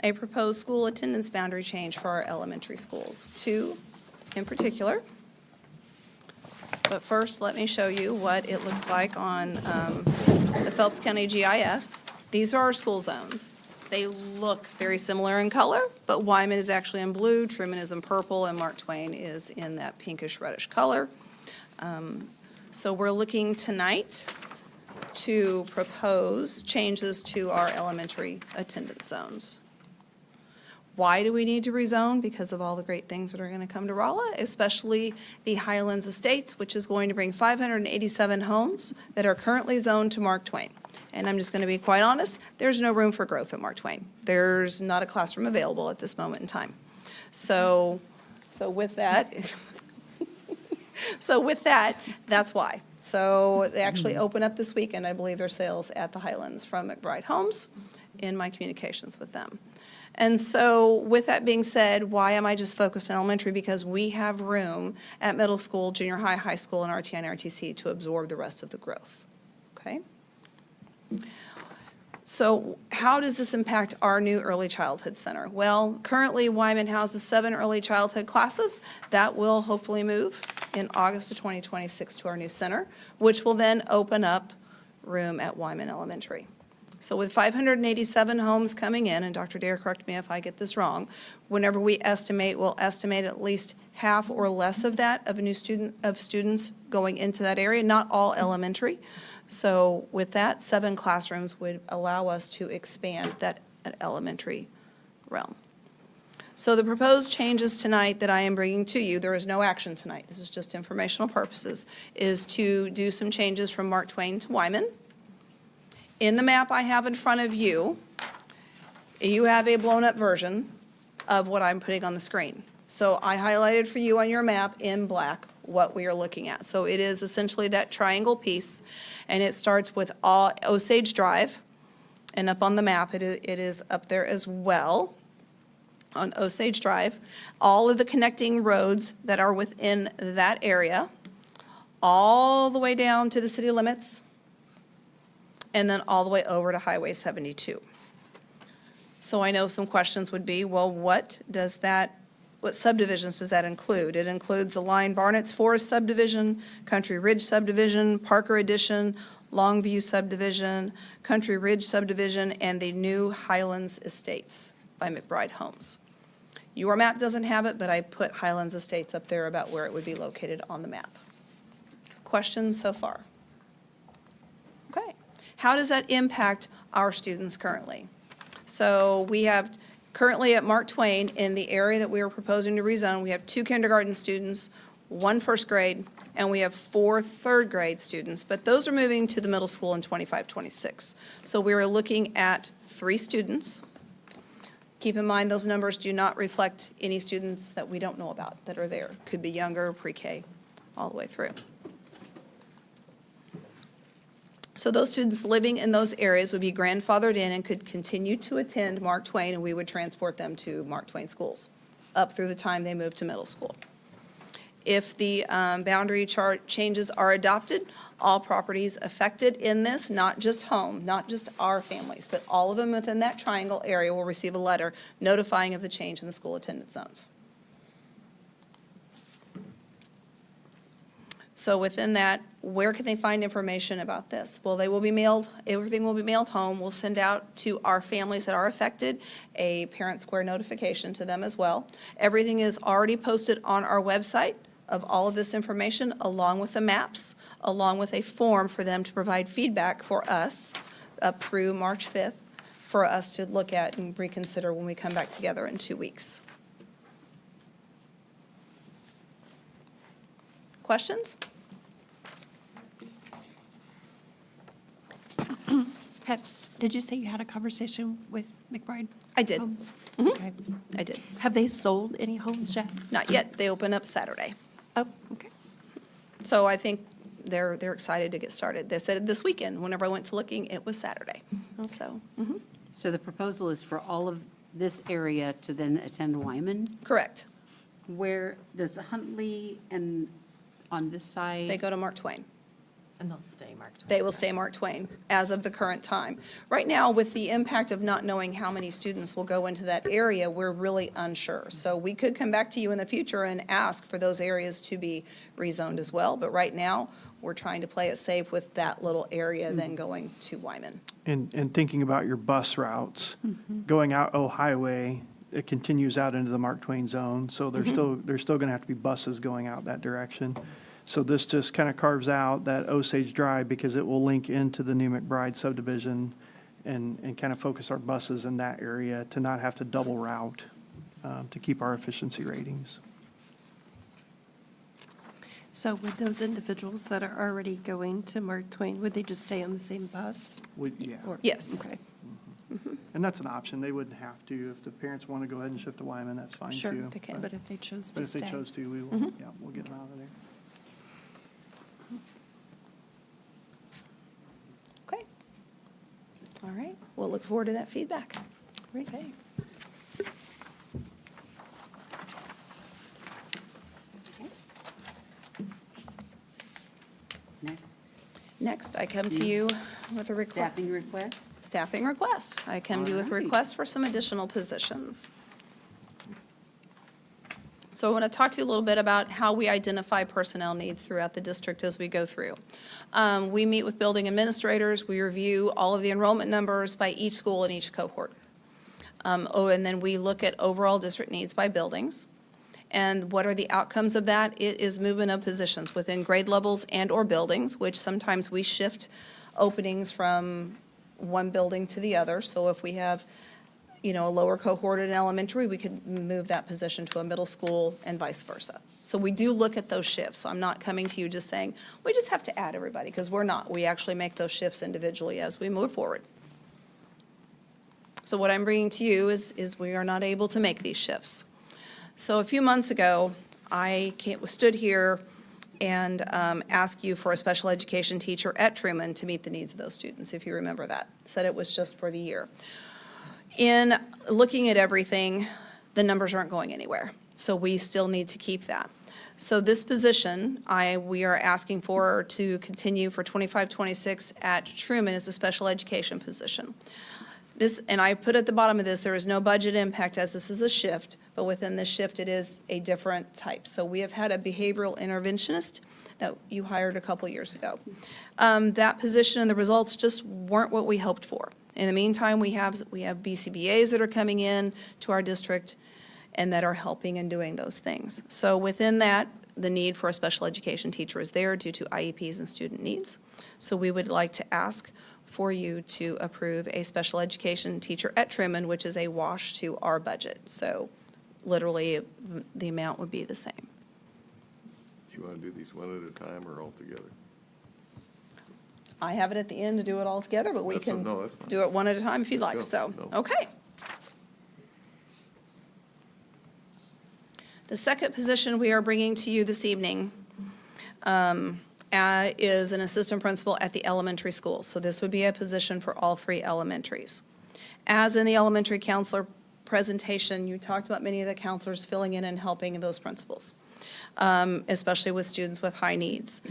a proposed school attendance boundary change for our elementary schools, 2 in particular. But first, let me show you what it looks like on the Phelps County GIS. These are our school zones. They look very similar in color, but Wyman is actually in blue, Truman is in purple, and Mark Twain is in that pinkish reddish color. So we're looking tonight to propose changes to our elementary attendance zones. Why do we need to rezone? Because of all the great things that are going to come to Rolla, especially the Highlands Estates, which is going to bring 587 homes that are currently zoned to Mark Twain. And I'm just going to be quite honest, there's no room for growth at Mark Twain. There's not a classroom available at this moment in time. So with that, that's why. So they actually open up this weekend, I believe, their sales at the Highlands from McBride Homes in my communications with them. And so with that being said, why am I just focused on elementary? Because we have room at middle school, junior high, high school, and RTI and RTC to absorb the rest of the growth, okay? So how does this impact our new early childhood center? Well, currently Wyman houses 7 early childhood classes. That will hopefully move in August of 2026 to our new center, which will then open up room at Wyman Elementary. So with 587 homes coming in, and Dr. Dare, correct me if I get this wrong, whenever we estimate, we'll estimate at least half or less of that of students going into that area, not all elementary. So with that, 7 classrooms would allow us to expand that elementary realm. So the proposed changes tonight that I am bringing to you, there is no action tonight, this is just informational purposes, is to do some changes from Mark Twain to Wyman. In the map I have in front of you, you have a blown-up version of what I'm putting on the screen. So I highlighted for you on your map in black what we are looking at. So it is essentially that triangle piece, and it starts with Osage Drive, and up on the map, it is up there as well on Osage Drive. All of the connecting roads that are within that area, all the way down to the city limits, and then all the way over to Highway 72. So I know some questions would be, well, what subdivisions does that include? It includes the Line Barnett's Forest subdivision, Country Ridge subdivision, Parker Addition, Longview subdivision, Country Ridge subdivision, and the new Highlands Estates by McBride Homes. Your map doesn't have it, but I put Highlands Estates up there about where it would be located on the map. Questions so far? Okay. How does that impact our students currently? So we have currently at Mark Twain, in the area that we are proposing to rezone, we have 2 kindergarten students, 1 first grade, and we have 4 third grade students, but those are moving to the middle school in 25-26. So we are looking at 3 students. Keep in mind, those numbers do not reflect any students that we don't know about that are there. Could be younger, pre-K, all the way through. So those students living in those areas would be grandfathered in and could continue to attend Mark Twain, and we would transport them to Mark Twain schools up through the time they move to middle school. If the boundary chart changes are adopted, all properties affected in this, not just home, not just our families, but all of them within that triangle area will receive a letter notifying of the change in the school attendance zones. So within that, where can they find information about this? Well, they will be mailed, everything will be mailed home. We'll send out to our families that are affected a Parent Square notification to them as well. Everything is already posted on our website of all of this information, along with the maps, along with a form for them to provide feedback for us up through March 5th for us to look at and reconsider when we come back together in 2 weeks. Questions? Did you say you had a conversation with McBride? I did. Homes? Mhm. Okay. I did. Have they sold any homes yet? Not yet. They open up Saturday. Oh, okay. So I think they're excited to get started. They said this weekend, whenever I went to looking, it was Saturday. So, So the proposal is for all of this area to then attend Wyman? correct. Where does Huntley and on this side? They go to Mark Twain. And they'll stay Mark Twain. They will stay Mark Twain as of the current time. Right now, with the impact of not knowing how many students will go into that area, we're really unsure. So we could come back to you in the future and ask for those areas to be rezoned as well. But right now, we're trying to play it safe with that little area then going to Wyman. And thinking about your bus routes, going out O Highway, it continues out into the Mark Twain zone, so there's still going to have to be buses going out that direction. So this just kind of carves out that Osage Drive because it will link into the new McBride subdivision and kind of focus our buses in that area to not have to double route to keep our efficiency ratings. So would those individuals that are already going to Mark Twain, would they just stay on the same bus? Yeah. Or- Yes. Okay. And that's an option. They wouldn't have to. If the parents want to go ahead and shift to Wyman, that's fine too. Sure, they can, but if they chose But to if stay. they chose to, we will, yeah, we'll get them out of there. Okay. All right. We'll look forward to that feedback. Great. Okay. Next, Next, I come to you with a request. staffing request. Staffing request. I come to you with a All right. request for some additional positions. So I want to talk to you a little bit about how we identify personnel needs throughout the district as we go through. We meet with building administrators, we review all of the enrollment numbers by each school and each cohort. And then we look at overall district needs by buildings. And what are the outcomes of that? It is movement of positions within grade levels and/or buildings, which sometimes we shift openings from one building to the other. So if we have, a lower cohort in elementary, we could move that position to a middle school and vice versa. So we do look at those shifts. I'm not coming to you just saying, we just have to add everybody, because we're not. We actually make those shifts individually as we move forward. So what I'm bringing to you is we are not able to make these shifts. So a few months ago, I stood here and asked you for a special education teacher at Truman to meet the needs of those students, if you remember that. Said it was just for the year. In looking at everything, the numbers aren't going anywhere, so we still need to keep that. So this position, we are asking for to continue for 25-26 at Truman as a special education position. This, and I put at the bottom of this, there is no budget impact as this is a shift, but within this shift, it is a different type. So we have had a behavioral interventionist that you hired a couple years ago. That position and the results just weren't what we hoped for. In the meantime, we have BCBAs that are coming in to our district and that are helping and doing those things. So within that, the need for a special education teacher is there due to IEPs and student needs. So we would like to ask for you to approve a special education teacher at Truman, which is a wash to our budget. So literally, the amount would be the same. Do you want to do these one at a time or all together? I have it at the end to do it all together, but we That's can no, that's fine. do it one at a time if you'd like, Let's so, go. No. okay. The second position we are bringing to you this evening is an assistant principal at the elementary school. So this would be a position for all three elementaries. As in the elementary counselor presentation, you talked about many of the counselors filling in and helping those principals, especially with students with high needs.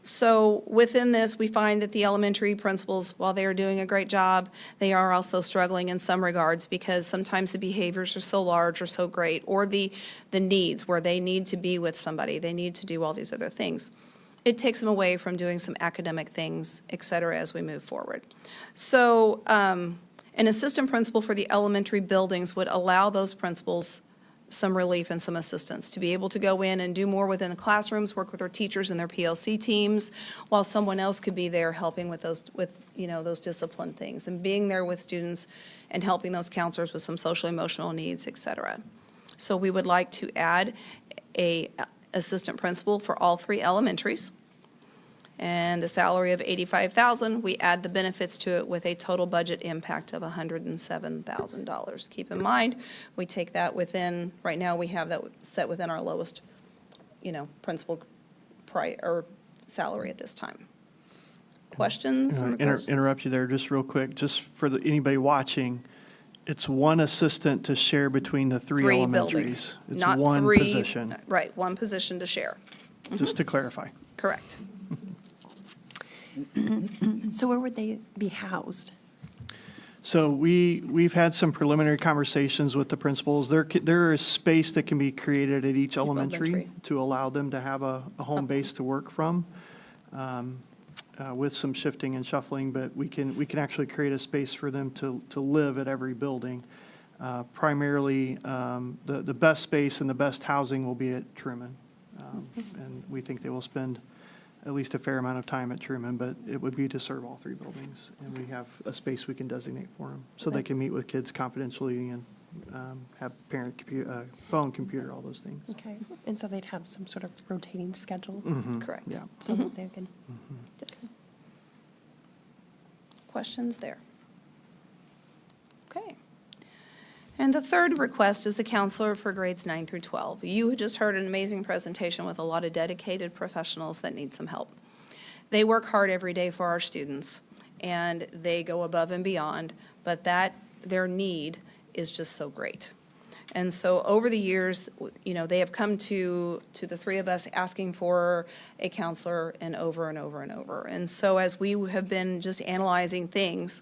So within this, we find that the elementary principals, while they are doing a great job, they are also struggling in some regards because sometimes the behaviors are so large or so great, or the needs where they need to be with somebody, they need to do all these other things. It takes them away from doing some academic things, et cetera, as we move forward. So an assistant principal for the elementary buildings would allow those principals some relief and some assistance, to be able to go in and do more within the classrooms, work with their teachers and their PLC teams, while someone else could be there helping with those, those discipline things, and being there with students and helping those counselors with some social emotional needs, et cetera. So we would like to add a assistant principal for all three elementaries. And the salary of $85,000, we add the benefits to it with a total budget impact of $107,000. Keep in mind, we take that within, right now we have that set within our lowest, principal salary at this time. Questions? Interrupt you there just real quick, just for anybody watching. It's one assistant to share between the three Three elementaries. buildings, It's not one three. position, Right, one position to share. just to clarify. Correct. So where would they be housed? So we've had some preliminary conversations with the principals. There is space that can be created at each elementary elementary. to allow them to have a home base to work from, with some shifting and shuffling, but we can actually create a space for them to live at every building. Primarily, the best space and the best housing will be at Truman. And we think they will spend at least a fair amount of time at Truman, but it would be to serve all three buildings. And we have a space we can designate for them, so they can meet with kids confidentially and have parent computer, phone, computer, all those things. Okay, and so they'd have some sort of rotating schedule? Correct. Yeah. So that they can, Yes. Questions there? Okay. And the third request is a counselor for grades 9 through 12. You just heard an amazing presentation with a lot of dedicated professionals that need some help. They work hard every day for our students, and they go above and beyond, but their need is just so great. And so over the years, they have come to the three of us asking for a counselor and over and over and over. And so as we have been just analyzing things,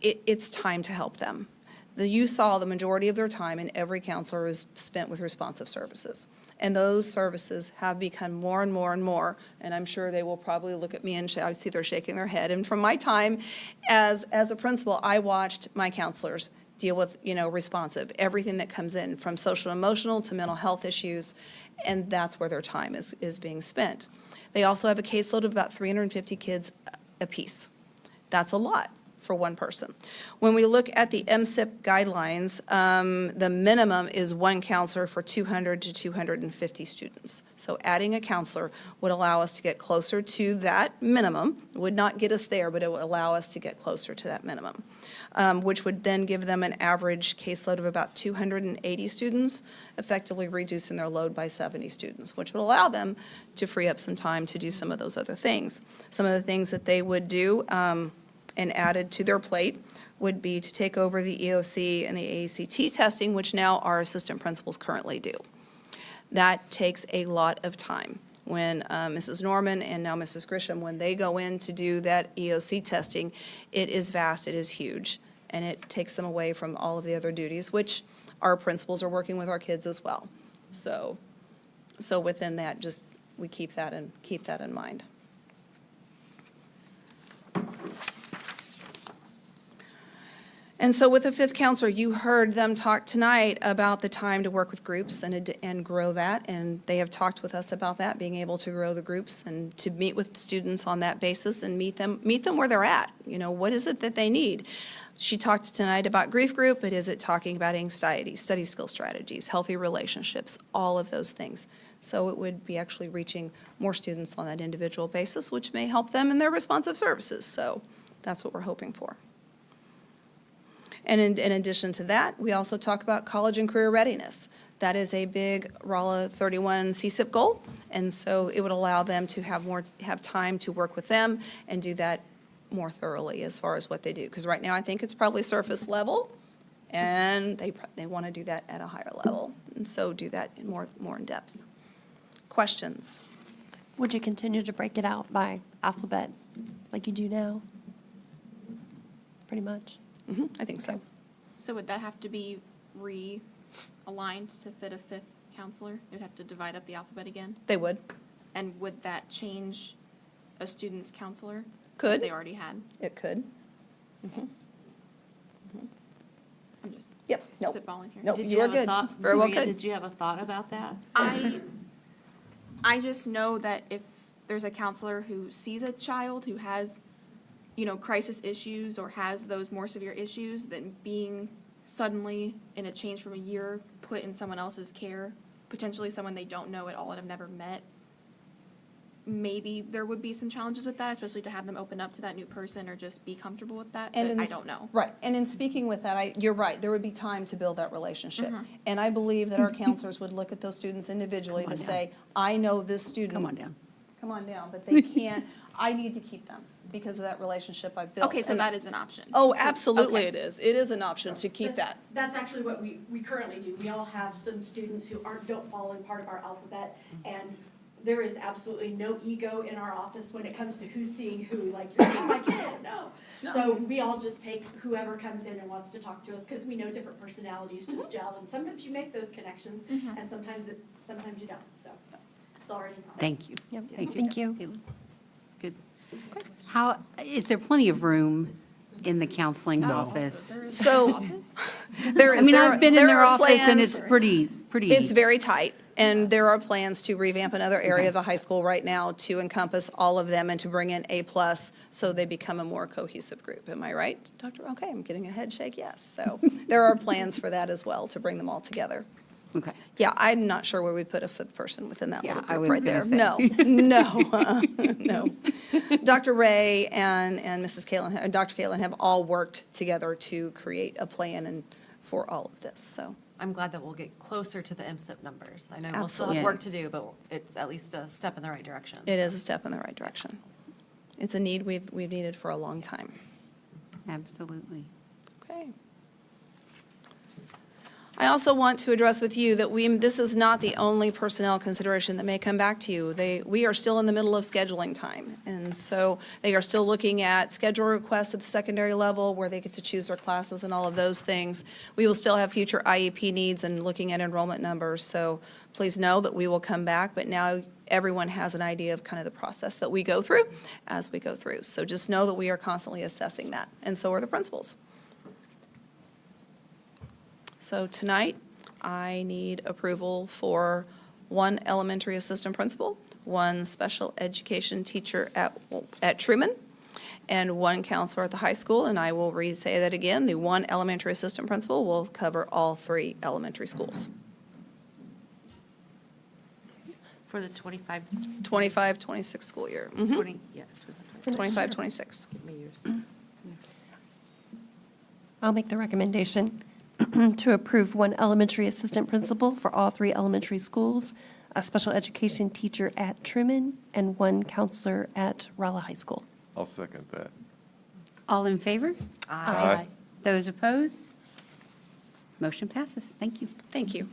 it's time to help them. You saw the majority of their time in every counselor is spent with responsive services. And those services have become more and more and more, and I'm sure they will probably look at me and I see they're shaking their head. And from my time as a principal, I watched my counselors deal with, responsive, everything that comes in, from social and emotional to mental health issues, and that's where their time is being spent. They also have a caseload of about 350 kids apiece. That's a lot for one person. When we look at the MSIP guidelines, the minimum is one counselor for 200 to 250 students. So adding a counselor would allow us to get closer to that minimum. It would not get us there, but it would allow us to get closer to that minimum, which would then give them an average caseload of about 280 students, effectively reducing their load by 70 students, which would allow them to free up some time to do some of those other things. Some of the things that they would do, and added to their plate, would be to take over the EOC and the AACT testing, which now our assistant principals currently do. That takes a lot of time. When Mrs. Norman and now Mrs. Grisham, when they go in to do that EOC testing, it is vast, it is huge, and it takes them away from all of the other duties, which our principals are working with our kids as well. So within that, just we keep that in mind. And so with the fifth counselor, you heard them talk tonight about the time to work with groups and grow that. And they have talked with us about that, being able to grow the groups and to meet with students on that basis and meet them where they're at. What is it that they need? She talked tonight about grief group, but is it talking about anxiety, study skill strategies, healthy relationships, all of those things. So it would be actually reaching more students on that individual basis, which may help them in their responsive services. So that's what we're hoping for. And in addition to that, we also talk about college and career readiness. That is a big Rolla 31 CSIP goal, and so it would allow them to have time to work with them and do that more thoroughly as far as what they do. Because right now, I think it's probably surface level, and they want to do that at a higher level, and so do that in more in depth. Questions? would you continue to break it out by alphabet like you do now? Pretty much? I think so. So would that have to be realigned to fit a fifth counselor? It would have to divide up the alphabet again? They would. And would that change a student's counselor? Could. That they already had? It could. I'm just Yep, no. spitballing here. No, Did you are have a good. thought- Very well Maria, good. Did you have a thought about that? I just know that if there's a counselor who sees a child who has, crisis issues or has those more severe issues, then being suddenly in a change from a year put in someone else's care, potentially someone they don't know at all and have never met, maybe there would be some challenges with that, especially to have them open up to that new person or just be comfortable with that, but I don't know. Right, and in speaking with that, you're right, there would be time to build that relationship. Mhm. And I believe that our counselors would look at those students individually Come to on say, I know this student. Come on down. Come on down, but they can't, I need to keep them because of that relationship I've built. Okay, so And- that is an option. Oh, So- absolutely okay. it is. It is an option to keep that. That's actually what we currently do. We all have some students who don't fall in part of our alphabet, and there is absolutely no ego in our office when it comes to who's seeing who, like, you're seeing my kid, no. So we all just take whoever comes in and wants to talk to us, because we know different personalities just gel, and sometimes you make those connections, and sometimes you don't, so it's already. Thank you. Yep. Thank you. Thank you. Caitlin. Good. How, is there plenty of room in the counseling office? So there is. I mean, there I've been are- in there their are office and plans- it's pretty. It's very tight, and there are plans to revamp another area of the high school right now to encompass all of them and to bring in A+, so they become a more cohesive group. Am I right, Doctor? Okay, I'm getting a head shake, yes. So there are plans for that as well, to bring them all together. Okay. Yeah, I'm not sure where we put a fifth person within that little I group was right there. gonna No, say. no. Dr. Ray and Mrs. Kalen, Dr. Kalen have all worked together to create a plan and for all of this, so. I'm glad that we'll get closer to the MSIP numbers. I know we'll still Absolutely. have work to do, but it's at least a step in the right direction. It is a step in the right direction. It's a need we've needed for a long time. Absolutely. Okay. I also want to address with you that this is not the only personnel consideration that may come back to you. We are still in the middle of scheduling time, and so they are still looking at schedule requests at the secondary level where they get to choose their classes and all of those things. We will still have future IEP needs and looking at enrollment numbers, so please know that we will come back, but now everyone has an idea of kind of the process that we go through as we go through. So just know that we are constantly assessing that, and so are the principals. So tonight, I need approval for one elementary assistant principal, one special education teacher at Truman, and one counselor at the high school. And I will re-say that again, the one elementary assistant principal will cover all 3 elementary schools. For the 25. 25-26 school year. Mhm. 20, yeah. 25-26. Give me yours. I'll make the recommendation to approve one elementary assistant principal for all 3 elementary schools, a special education teacher at Truman, and one counselor at Rolla High School. I'll second that. All in favor? Aye. Those opposed? Motion passes. Thank you. Thank you.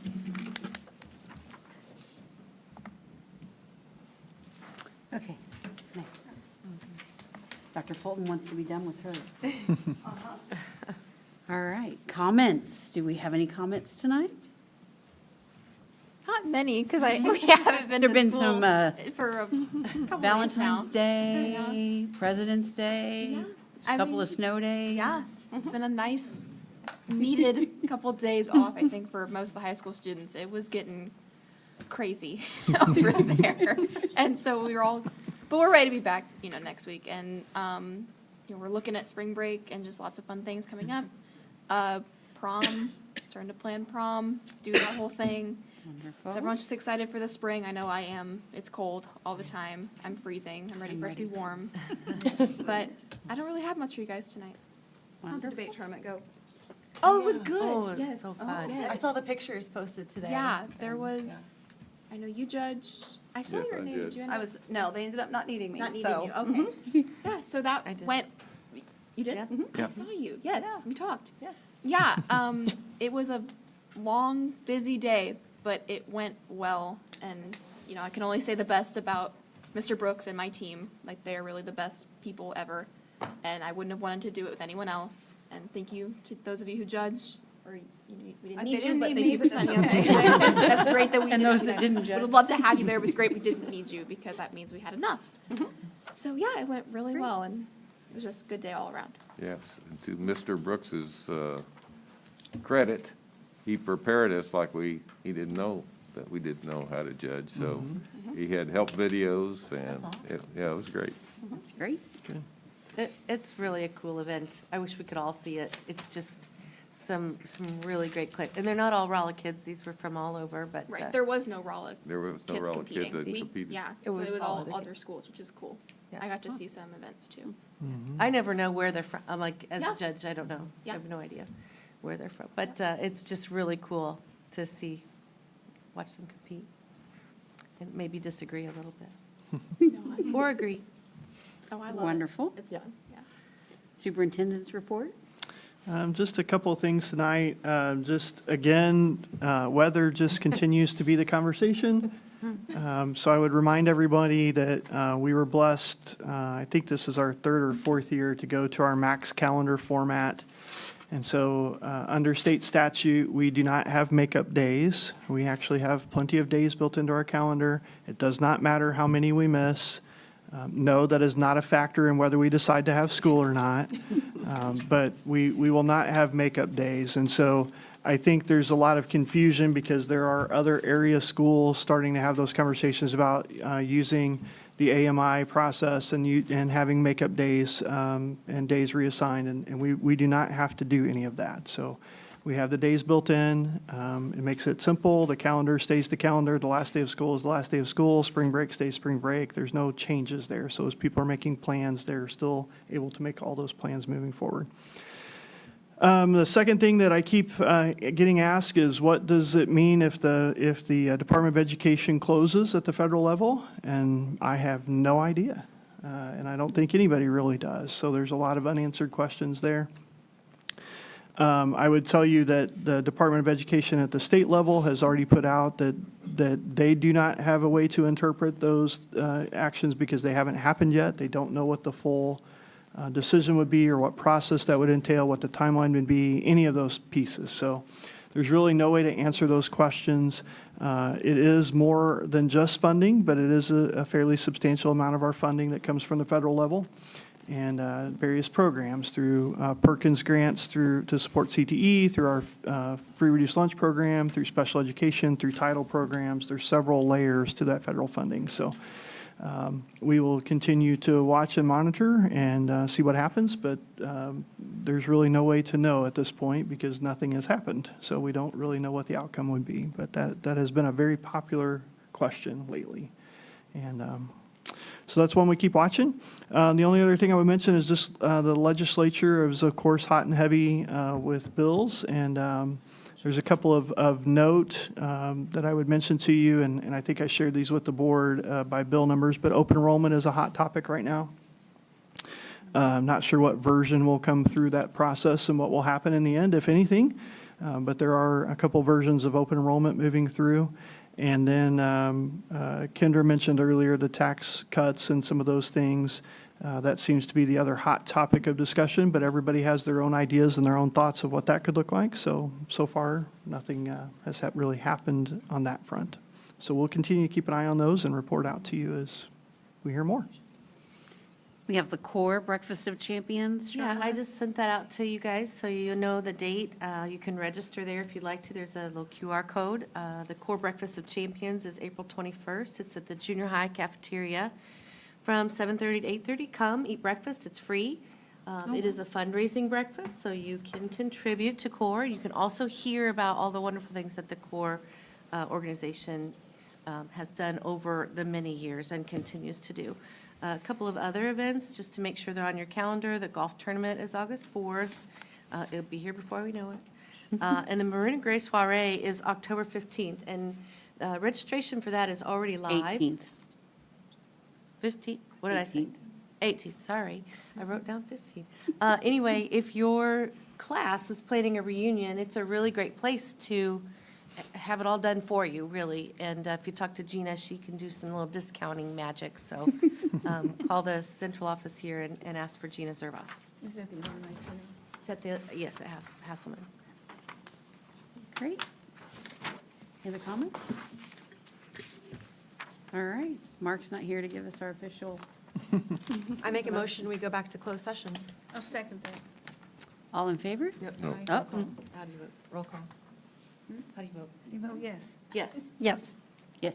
Okay, what's next? Dr. Fulton wants to be done with hers. All right, comments. Do we have any comments tonight? Not many, because we haven't been There to been school some, for a couple days now. Valentine's Day, President's Day, Yeah, a couple of snow days. Yeah, it's been a nice, needed couple days off, I think, for most of the high school students. It was getting crazy over there. And so we were all, but we're ready to be back, next week. And, we're looking at spring break and just lots of fun things coming up. Prom, starting to plan prom, do that whole thing. Wonderful. So everyone's just excited for the spring. I know I am. It's cold all the time. I'm freezing. I'm ready for it to be warm. But I don't really have much for you guys tonight. How'd the debate tournament go? Oh, it was good. Oh, it was Yes. so fun. yes. I saw the pictures posted today. Yeah, there was, I know you judged, I saw Yes, your I name. did. Did you end up? No, they ended up not needing me, Not needing so. you, okay. Yeah, so that did. went, you did? Yeah. I saw you, yes, we talked. Yes. Yeah, it was a long, busy day, but it went well, and, I can only say the best about Mr. Brooks and my team. Like, they are really the best people ever, and I wouldn't have wanted to do it with anyone else. And thank you to those of you who judged, or, we didn't need you, but thank you for sending up. That's great that we did. And those that didn't judge. Would have loved to have you there, but it's great we didn't need you, because that means we had enough. So, yeah, it went really well, and it was just a good day all around. Yes, and to Mr. Brooks's credit, he prepared us like he didn't know that we didn't know how to judge. So he had help videos, and it was great. That's great. It's really a cool event. I wish we could all see it. It's just some really great clips. And they're not all Rolla kids. These were from all over, but. Right, there was no Rolla There was no kids Rolla kids competing. that competed. Yeah, It so was it was all all other other schools, which is cool. Yeah. I got to see some events too. I never know where they're from. I'm like, as Yeah. a judge, I don't know. Yeah. I have no idea where they're from. But it's just really cool to watch them compete and maybe disagree a little bit. Or agree. Oh, I love it. Wonderful. It's fun, yeah. Superintendent's report? Just a couple of things tonight. Just again, weather just continues to be the conversation. So I would remind everybody that we were blessed, I think this is our third or fourth year to go to our max calendar format. And so under state statute, we do not have makeup days. We actually have plenty of days built into our calendar. It does not matter how many we miss. No, that is not a factor in whether we decide to have school or not. But we will not have makeup days. And so I think there's a lot of confusion because there are other area schools starting to have those conversations about using the AMI process and having makeup days and days reassigned. And we do not have to do any of that. So we have the days built in. It makes it simple. The calendar stays the calendar. The last day of school is the last day of school. Spring break stays spring break. There's no changes there. So as people are making plans, they're still able to make all those plans moving forward. The second thing that I keep getting asked is what does it mean if the Department of Education closes at the federal level? And I have no idea. And I don't think anybody really does. So there's a lot of unanswered questions there. I would tell you that the Department of Education at the state level has already put out that they do not have a way to interpret those actions because they haven't happened yet. They don't know what the full decision would be or what process that would entail, what the timeline would be, any of those pieces. So there's really no way to answer those questions. It is more than just funding, but it is a fairly substantial amount of our funding that comes from the federal level and various programs through Perkins grants to support CTE, through our free reduced lunch program, through special education, through title programs. There's several layers to that federal funding. So we will continue to watch and monitor and see what happens, but there's really no way to know at this point because nothing has happened. So we don't really know what the outcome would be, but that has been a very popular question lately. And so that's one we keep watching. The only other thing I would mention is just the legislature is, of course, hot and heavy with bills. And there's a couple of note that I would mention to you, and I think I shared these with the board by bill numbers, but open enrollment is a hot topic right now. I'm not sure what version will come through that process and what will happen in the end, if anything. But there are a couple versions of open enrollment moving through. And then Kendra mentioned earlier the tax cuts and some of those things. That seems to be the other hot topic of discussion, but everybody has their own ideas and their own thoughts of what that could look like. So far, nothing has really happened on that front. So we'll continue to keep an eye on those and report out to you as we hear more. We have the core Breakfast of Champions. Yeah, I just sent that out to you guys, so you know the date. You can register there if you'd like to. There's a little QR code. The core Breakfast of Champions is April 21st. It's at the junior high cafeteria from 7:30 to 8:30. Come, eat breakfast. It's free. It is a fundraising breakfast, so you can contribute to CORE. You can also hear about all the wonderful things that the CORE organization has done over the many years and continues to do. A couple of other events, just to make sure they're on your calendar. The golf tournament is August 4th. It'll be here before we know it. And the Maroon and Gray Soiree is October 15th. And registration for that is already live. 18th. 15th? What did I say? 18th, sorry. I wrote down 15th. Anyway, if your class is planning a reunion, it's a really great place to have it all done for you, really. And if you talk to Gina, she can do some little discounting magic. So call the central office here and ask for Gina Zervas. Is that the Alumni Center? It's at the, yes, at Hasselman. Great. Any other comments? All right. Mark's not here to give us our official. I make a motion, we go back to closed session. I'll second that. All in favor? No. Oh, How do you vote? Roll call. How do you vote? You vote yes. Yes. Yes. yes.